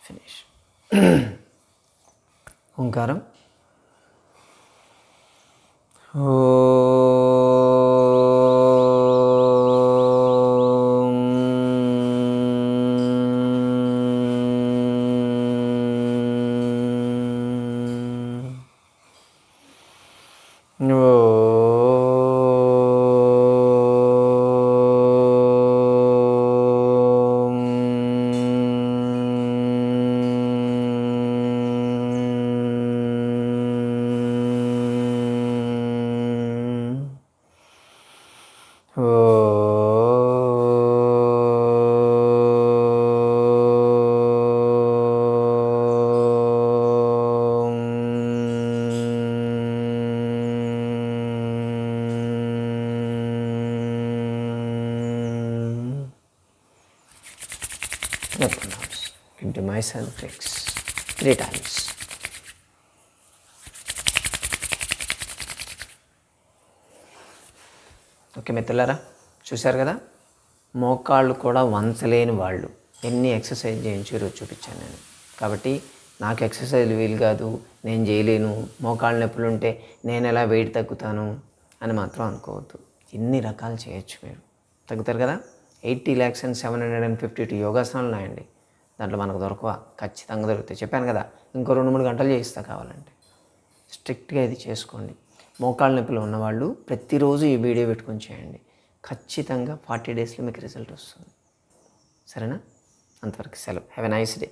ఫినిష్. ఓంకారం. Into myself fix 3 times. Okay మిత్రులారా, చూశారు కదా, మోకాళ్ళు కూడా వంచలేని వాళ్ళు ఎన్ని ఎక్సర్సైజ్ చేయించారో చూపించాను నేను. కాబట్టి నాకు ఎక్సర్సైజ్ వీలు కాదు, నేను చేయలేను, మోకాళ్ళ నొప్పులు ఉంటే నేను ఎలా వెయిట్ తగ్గుతాను అని మాత్రం అనుకోవద్దు. ఎన్ని రకాలు చేయొచ్చు, మీరు తగ్గుతారు కదా. 80,752 యోగాసనాలు ఉన్నాయండి. దాంట్లో మనకు దొరకవా? ఖచ్చితంగా దొరుకుతాయి. చెప్పాను కదా, ఇంకో 2-3 గంటలు చేయిస్తా కావాలంటే. స్ట్రిక్ట్గా ఇది చేసుకోండి. మోకాళ్ళ నొప్పులు ఉన్నవాళ్ళు ప్రతిరోజు ఈ వీడియో పెట్టుకొని చేయండి. ఖచ్చితంగా 40 daysలో మీకు రిజల్ట్ వస్తుంది. సరేనా? అంతవరకు సెలవు. Have a nice day.